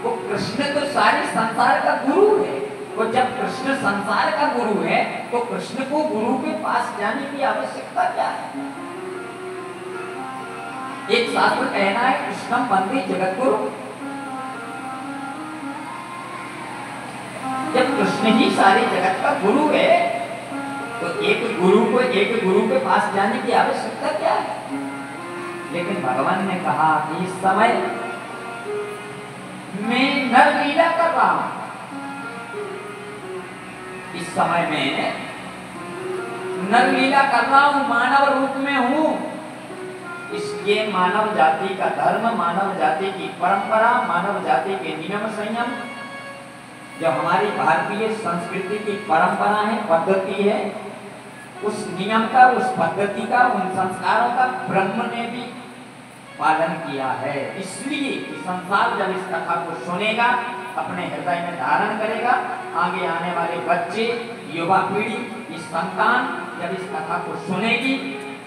वो कृष्ण तो सारे संसार का गुरु है। वो जब कृष्ण संसार का गुरु है, तो कृष्ण को गुरु के पास जाने की आवश्यकता क्या है? एक शास्त्र कहना है कृष्णम वंदे जगत गुरु। जब कृष्ण ही सारे जगत का गुरु है, तो एक गुरु के पास जाने की आवश्यकता क्या है? लेकिन भगवान ने कहा कि इस समय मैं नर लीला कर रहा हूं, इस समय में नर लीला कर रहा हूं, मानव रूप में हूं। इसलिए मानव जाति का धर्म, मानव जाति की परंपरा, मानव जाति के नियम संयम, जो हमारी भारतीय संस्कृति की परंपरा है, पद्धति है, उस नियम का, उस पद्धति का, उन संस्कारों का ब्रह्म ने भी पालन किया है। इसलिए संसार जब इस कथा को सुनेगा, अपने हृदय में धारण करेगा, आगे आने वाले बच्चे, युवा पीढ़ी, इस संतान जब इस कथा को सुनेगी,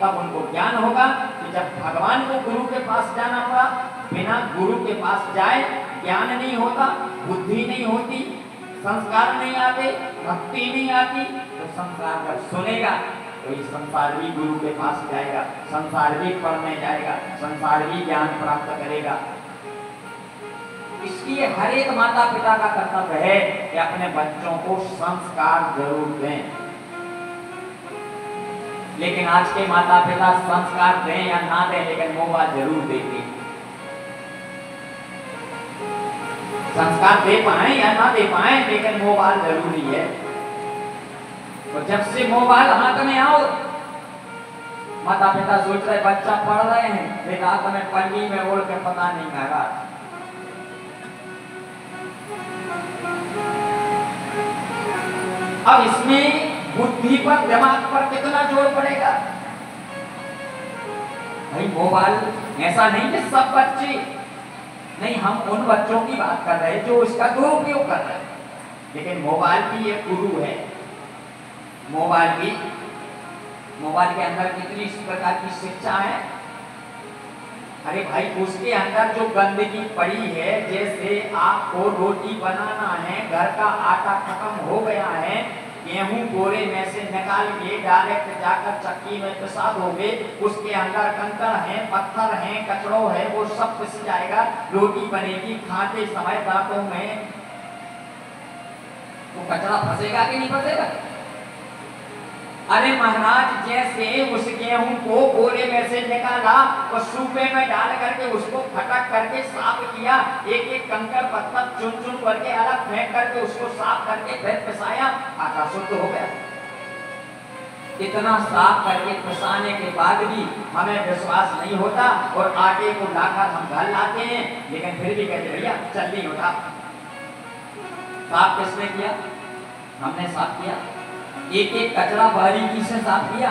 तब उनको ज्ञान होगा कि जब भगवान को गुरु के पास जाना पड़ा, बिना गुरु के पास जाए ज्ञान नहीं होता, बुद्धि नहीं होती, संस्कार नहीं आते, भक्ति नहीं आती, तो संसार जब सुनेगा तो ये संसार भी गुरु के पास जाएगा, संसार भी पढ़ने जाएगा, संसार भी ज्ञान प्राप्त करेगा। इसलिए हर एक माता पिता का कर्तव्य है कि अपने बच्चों को संस्कार जरूर दें। लेकिन आज के माता पिता संस्कार दें या ना दें, लेकिन मोबाइल जरूर देंगे। संस्कार दे पाए या ना दे पाए, लेकिन मोबाइल जरूरी है। तो जब से मोबाइल हाथ में आओ, माता पिता सोच रहे बच्चा पढ़ रहे हैं, लेकिन हाथ में पन्नी में ओढ़ के पता नहीं लगा। अब इसमें बुद्धि पर, दिमाग पर कितना जोर पड़ेगा? भाई मोबाइल ऐसा नहीं कि सब बच्चे नहीं, हम उन बच्चों की बात कर रहे हैं जो इसका दुरुपयोग कर रहे हैं। लेकिन मोबाइल भी एक गुरु है। मोबाइल के अंदर कितनी इस प्रकार की शिक्षा है। अरे भाई, उसके अंदर जो गंदगी पड़ी है, जैसे आपको रोटी बनाना है, घर का आटा खत्म हो गया है, गेहूं बोरे में से निकाल के डायरेक्ट जाकर चक्की में पिसा दोगे, उसके अंदर कंकड़ है, पत्थर है, कचड़ों है, वो सब पिस जाएगा, रोटी बनेगी, खाते समय दांतों में वो कचरा फंसेगा कि नहीं फंसेगा? अरे महाराज, जैसे उस गेहूं को बोरे में से निकाला और सूपे में डाल करके उसको फटक करके साफ किया, एक एक कंकड़ पत्थर चुन चुन करके अलग फेंक करके उसको साफ करके फिर पिसाया, आटा शुद्ध हो गया। इतना साफ करके पिसाने के बाद भी हमें विश्वास नहीं होता और आटे को लाकर हम घर लाते हैं, लेकिन फिर भी कहते भैया चल नहीं होता। साफ किसने किया? हमने साफ किया। एक एक कचरा बारीकी से साफ किया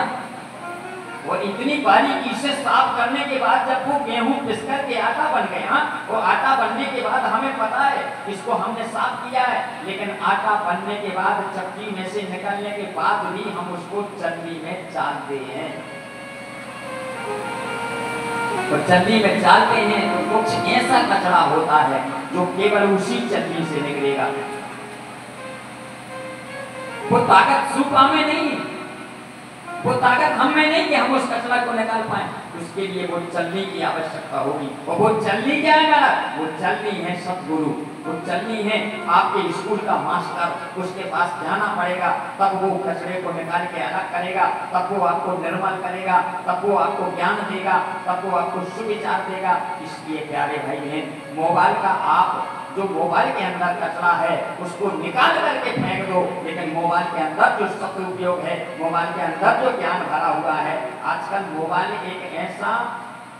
और इतनी बारीकी से साफ करने के बाद जब वो गेहूं पिस करके आटा बन गया, वो आटा बनने के बाद हमें पता है इसको हमने साफ किया है, लेकिन आटा बनने के बाद चक्की में से निकलने के बाद भी हम उसको चलनी में चालते हैं। तो चलनी में चालते हैं तो कुछ ऐसा कचरा होता है जो केवल उसी चलनी से निकलेगा। वो ताकत सूपा में नहीं है, वो ताकत हम में नहीं कि हम उस कचरा को निकाल पाए। उसके लिए वो चलनी की आवश्यकता होगी। और वो चलनी क्या है मेरा? वो चलनी है सतगुरु, वो चलनी है आपके स्कूल का मास्टर। उसके पास जाना पड़ेगा, तब वो कचरे को निकाल के अलग करेगा, तब वो आपको निर्मल करेगा, तब वो आपको ज्ञान देगा, तब वो आपको सुविचार देगा। इसलिए प्यारे भाई बहन, मोबाइल का आप जो मोबाइल के अंदर कचरा है उसको निकाल करके फेंक दो, लेकिन मोबाइल के अंदर जो सदुपयोग है, मोबाइल के अंदर जो ज्ञान भरा हुआ है। आजकल मोबाइल एक ऐसा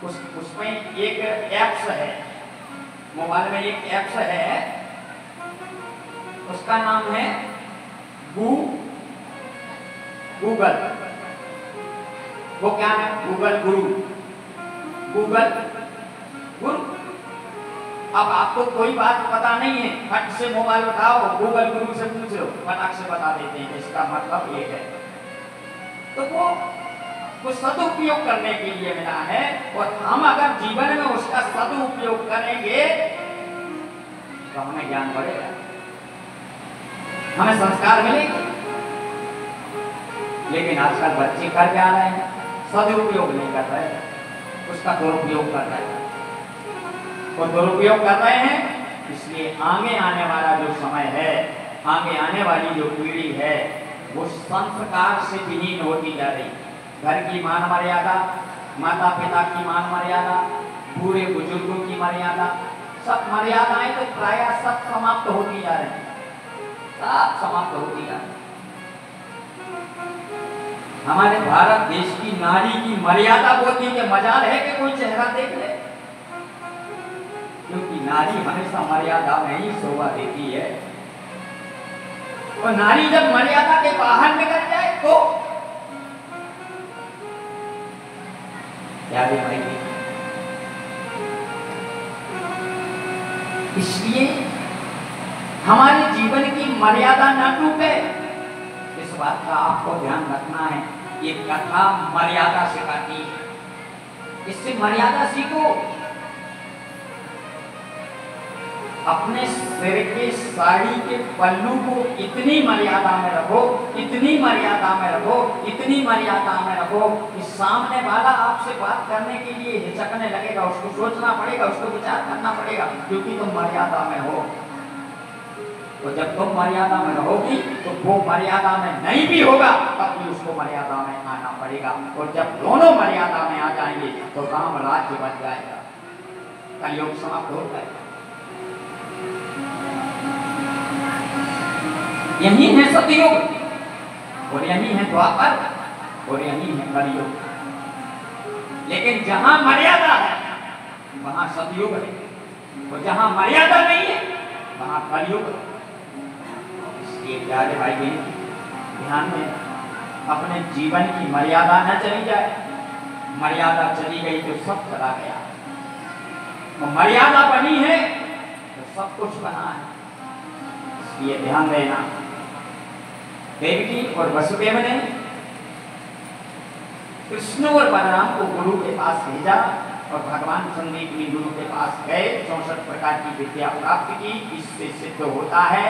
उसमें एक ऐप्स है, मोबाइल में एक ऐप्स है, उसका नाम है गूगल। वो क्या है? गूगल गुरु, गूगल गुरु। अब आपको कोई बात पता नहीं है, फट से मोबाइल उठाओ, गूगल गुरु से पूछ लो, फटाक से बता देते हैं इसका मतलब ये है। तो वो सदुपयोग करने के लिए मिला है, और हम अगर जीवन में उसका सदुपयोग करेंगे तो हमें ज्ञान बढ़ेगा, हमें संस्कार मिलेंगे। लेकिन आजकल बच्चे कर क्या रहे हैं? सदुपयोग नहीं कर रहे, उसका दुरुपयोग कर रहे हैं। वो दुरुपयोग कर रहे हैं, इसलिए आगे आने वाला जो समय है, आगे आने वाली जो पीढ़ी है, वो संस्कार से विहीन होती जा रही। घर की मान मर्यादा, माता पिता की मान मर्यादा, बूढ़े बुजुर्गों की मर्यादा, सब मर्यादाएं तो प्राय सब समाप्त होती जा रही, सब समाप्त होती जा रही। हमारे भारत देश की नारी की मर्यादा बोलती है, मजाल है कि कोई चेहरा देख ले, क्योंकि नारी हमेशा मर्यादा में ही शोभा देती है। और नारी जब मर्यादा के बाहर निकल जाए तो क्या भाई? इसलिए हमारे जीवन की मर्यादा न टूटे, इस बात का आपको ध्यान रखना है। ये कथा मर्यादा सिखाती है, इससे मर्यादा सीखो। अपने सिर के साड़ी के पल्लू को इतनी मर्यादा में रखो, इतनी मर्यादा में रखो, इतनी मर्यादा में रखो कि सामने वाला आपसे बात करने के लिए हिचकने लगेगा, उसको सोचना पड़ेगा, उसको विचार करना पड़ेगा, क्योंकि तुम मर्यादा में हो। तो जब तुम मर्यादा में रहोगी तो वो मर्यादा में नहीं भी होगा, तब भी उसको मर्यादा में आना पड़ेगा। और जब दोनों मर्यादा में आ जाएंगे तो राम राज्य बन जाएगा, कलयुग समाप्त हो जाएगा। यही है सतयुग और यही है द्वापर और यही है कलयुग। लेकिन जहां मर्यादा है वहां सतयुग है, और जहां मर्यादा नहीं है वहां कलयुग है। इसलिए प्यारे भाई बहन, ध्यान में अपने जीवन की मर्यादा न चली जाए। मर्यादा चली गई तो सब चला गया, और मर्यादा बनी है तो सब कुछ बना है। इसलिए ध्यान देना, देवकी और वसुदेव ने कृष्ण और बलराम को गुरु के पास भेजा, और भगवान संदीप भी गुरु के पास गए, 64 प्रकार की विद्या प्राप्त की। इससे सिद्ध होता है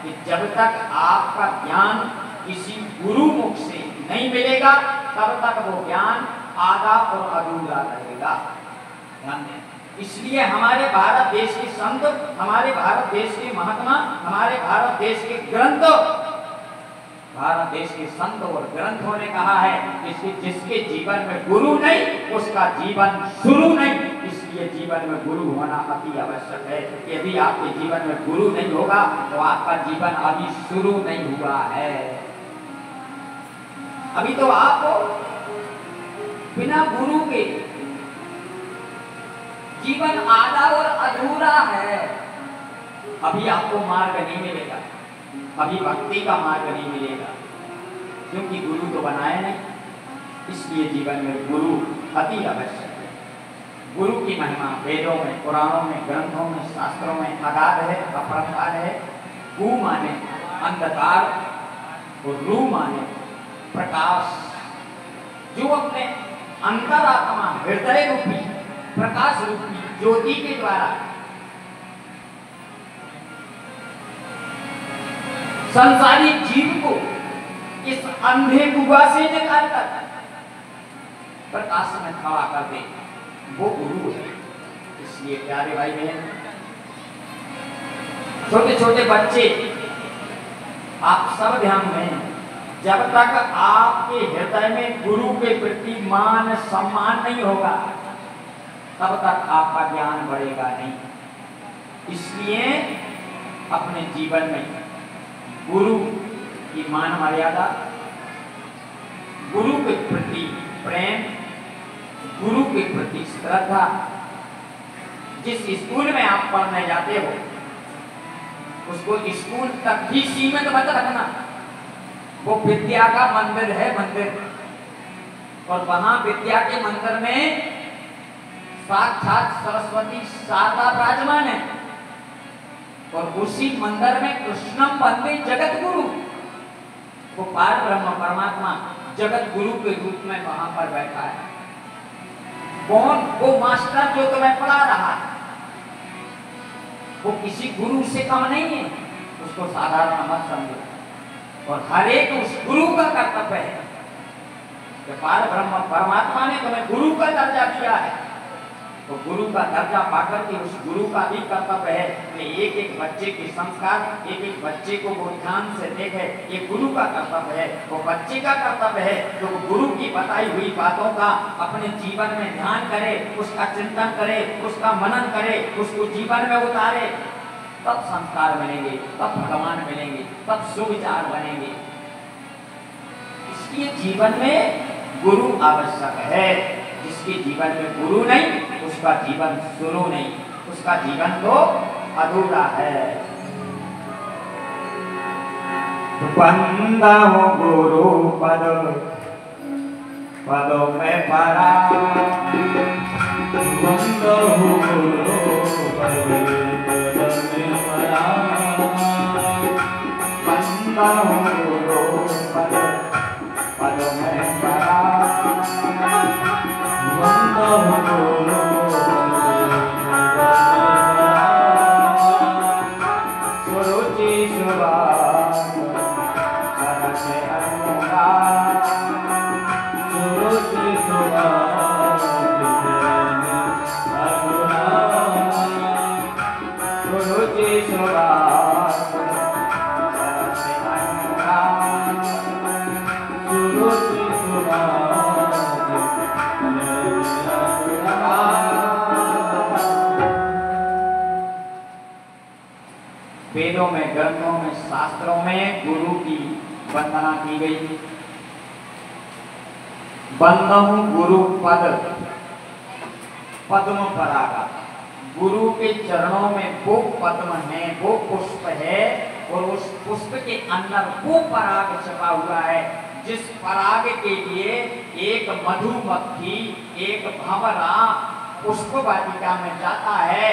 कि जब तक आपका ज्ञान किसी गुरु मुख से नहीं मिलेगा, तब तक वो ज्ञान आधा और अधूरा रहेगा। ध्यान दें। इसलिए हमारे भारत देश के संत, हमारे भारत देश के महात्मा, हमारे भारत देश के ग्रंथ भारत देश के संत और ग्रंथों ने कहा है जिसके जीवन में गुरु नहीं उसका जीवन शुरू नहीं, इसलिए जीवन में गुरु होना अति आवश्यक है। यदि आपके जीवन में गुरु नहीं होगा तो आपका जीवन अभी शुरू नहीं हुआ है। अभी तो आप बिना गुरु के जीवन आधा और अधूरा है। अभी आपको मार्ग नहीं मिलेगा, अभी भक्ति का मार्ग नहीं मिलेगा, क्योंकि गुरु तो बनाया नहीं। इसलिए जीवन में गुरु अति आवश्यक है। गुरु की महिमा वेदों में, पुराणों में, ग्रंथों में, शास्त्रों में अगाध है, अपरंपार है। गु माने अंधकार और रू माने प्रकाश, जो अपने अंतरात्मा हृदय रूपी प्रकाश रूपी ज्योति के द्वारा संसारी जीव को इस अंधे गुहा से निकालकर प्रकाश में खड़ा कर दे, वो गुरु है। इसलिए प्यारे भाई बहन, छोटे छोटे बच्चे आप सब ध्यान दें, जब तक आपके हृदय में गुरु के प्रति मान सम्मान नहीं होगा तब तक आपका ज्ञान बढ़ेगा नहीं। इसलिए अपने जीवन में गुरु की मान मर्यादा, गुरु के प्रति प्रेम, गुरु के प्रति श्रद्धा, जिस स्कूल में आप पढ़ने जाते हो उसको स्कूल तक ही सीमित मत रखना। वो विद्या का मंदिर है, मंदिर, और वहां विद्या के मंदिर में साक्षात सरस्वती शारदा विराजमान है, और उसी मंदिर में कृष्णम वंदे जगत गुरु, वो पार ब्रह्म परमात्मा जगत गुरु के रूप में वहां पर बैठा है। कौन? वो मास्टर जो तुम्हें पढ़ा रहा है, वो किसी गुरु से कम नहीं है, उसको साधारण मत समझो। और हर एक उस गुरु का कर्तव्य है कि पार ब्रह्म परमात्मा ने तुम्हें गुरु का दर्जा दिया है, तो गुरु का दर्जा पाकर के उस गुरु का भी कर्तव्य है कि एक एक बच्चे के संस्कार, एक एक बच्चे को वो ध्यान से देखे। ये गुरु का कर्तव्य है, वो बच्चे का कर्तव्य है जो गुरु की बताई हुई बातों का अपने जीवन में ध्यान करे, उसका चिंतन करे, उसका मनन करे, उसको जीवन में उतारे। तब संस्कार बनेंगे, तब भगवान मिलेंगे, तब सुविचार बनेंगे। इसलिए जीवन में गुरु आवश्यक है। जिसके जीवन में गुरु नहीं उसका जीवन शुरू नहीं, उसका जीवन तो अधूरा है। बंदा हो गुरु पद पदों में परा, बंदा हो गुरु पद में परा, बंदा हो गुरु पद पदों में परा, बंदा हो गुरु सुरुचि सुभाष सरसे अनुराग, सुरुचि सुभाष अनुराग, सुरुचि सुभाष सरसे अनुराग, सुरुचि सुभाष। वेदों में, ग्रंथों में, शास्त्रों में गुरु की वंदना की गई। बंदहु गुरु पद पद्म परागा, गुरु के चरणों में वो पद्म है, वो पुष्प है, और उस पुष्प के अंदर वो पराग छपा हुआ है जिस पराग के लिए एक मधुमक्खी, एक भंवरा पुष्प वाटिका में जाता है,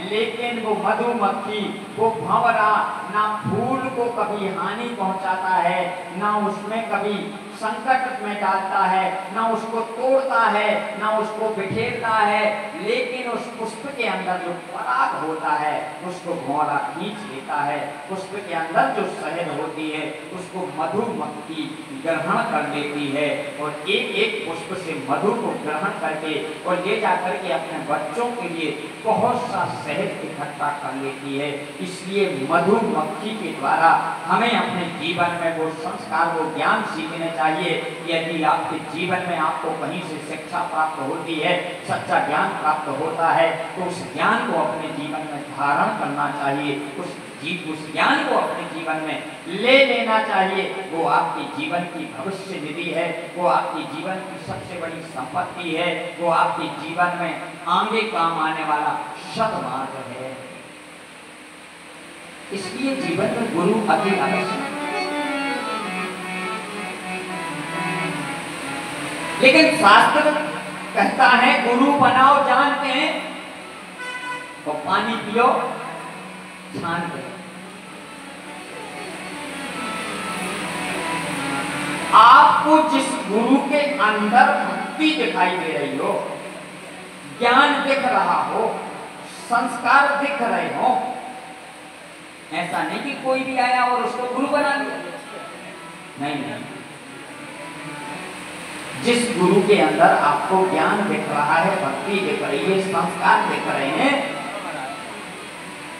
लेकिन वो मधुमक्खी, वो भंवरा ना फूल को कभी हानि पहुंचाता है, ना उसमें कभी संकट में डालता है, ना उसको तोड़ता है, ना उसको बिखेरता है, लेकिन उस पुष्प के अंदर जो पराग होता है उसको भौरा खींच लेता है। पुष्प के अंदर जो शहद होती है उसको मधुमक्खी ग्रहण कर लेती है और एक एक पुष्प से मधु को ग्रहण करके और ले जाकर के अपने बच्चों के लिए बहुत सा शहद इकट्ठा कर लेती है। इसलिए मधुमक्खी के द्वारा हमें अपने जीवन में वो संस्कार, वो ज्ञान सीखने चाहिए। यदि आपके जीवन में आपको कहीं से शिक्षा प्राप्त होती है, सच्चा ज्ञान प्राप्त होता है, तो उस ज्ञान को अपने जीवन में धारण करना चाहिए, उस ज्ञान को अपने जीवन में ले लेना चाहिए। वो आपके जीवन की भविष्य निधि है, वो आपके जीवन की सबसे बड़ी संपत्ति है, वो आपके जीवन में आगे काम आने वाला सद्मार्ग है। इसलिए जीवन में गुरु अति आवश्यक है। लेकिन शास्त्र कहता है गुरु बनाओ जान के तो पानी पियो छान के। आपको जिस गुरु के अंदर भक्ति दिखाई दे रही हो, ज्ञान दिख रहा हो, संस्कार दिख रहे हो, ऐसा नहीं कि कोई भी आया और उसको गुरु बना दिया। नहीं नहीं, जिस गुरु के अंदर आपको ज्ञान दिख रहा है, भक्ति दिख रही है, संस्कार दिख रहे हैं,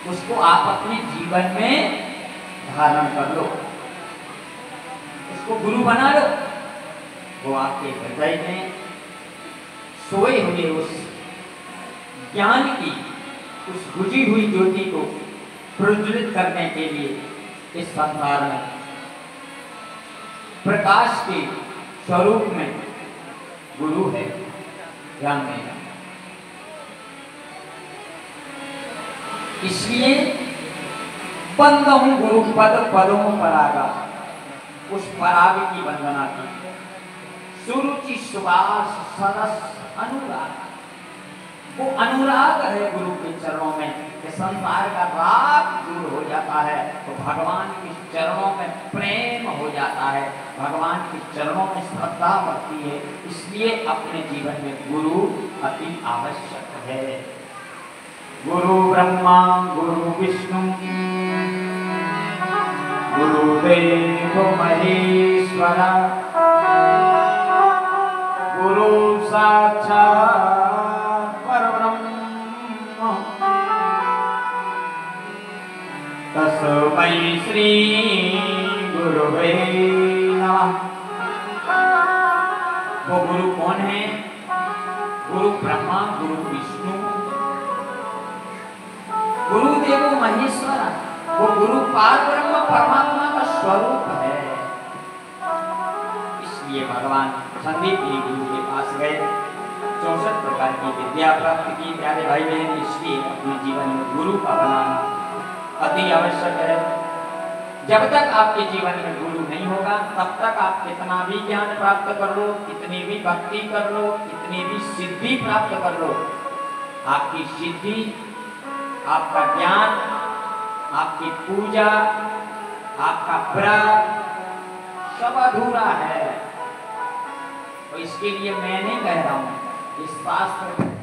उसको आप अपने जीवन में धारण कर लो, उसको गुरु बना लो। वो आपके हृदय में सोए हुए उस ज्ञान की, उस बुझी हुई ज्योति को प्रज्वलित करने के लिए इस संसार में प्रकाश के स्वरूप में गुरु है। ध्यान देना। इसलिए बंद हूं गुरु पद पदों परागा, उस पराग की वंदना की। सुरुचि सुबास सरस अनुराग, वो अनुराग है गुरु के चरणों में कि संसार का राग दूर हो जाता है तो भगवान के चरणों में प्रेम हो जाता है, भगवान के चरणों में श्रद्धा बढ़ती है। इसलिए अपने जीवन में गुरु अति आवश्यक है। गुरु ब्रह्मा गुरु विष्णु गुरुदेव महेश्वरा, गुरु साक्षात् तस्मै श्री गुरुवे नमः। वो गुरु कौन है? गुरु ब्रह्मा गुरु विष्णु गुरुदेव महेश्वर, वो गुरु पार ब्रह्म परमात्मा का स्वरूप है। इसलिए भगवान संदीप गिरी गुरु के पास गए, 64 प्रकार की विद्या प्राप्त की। प्यारे भाई बहन, इसलिए अपने जीवन में गुरु का बनाना अति आवश्यक है। जब तक आपके जीवन में गुरु नहीं होगा, तब तक आप कितना भी ज्ञान प्राप्त कर लो, कितनी भी भक्ति कर लो, कितनी भी सिद्धि प्राप्त कर लो, आपकी सिद्धि, आपका ज्ञान, आपकी पूजा, आपका व्रत सब अधूरा है। तो इसके लिए मैं नहीं कह रहा हूं, इस शास्त्र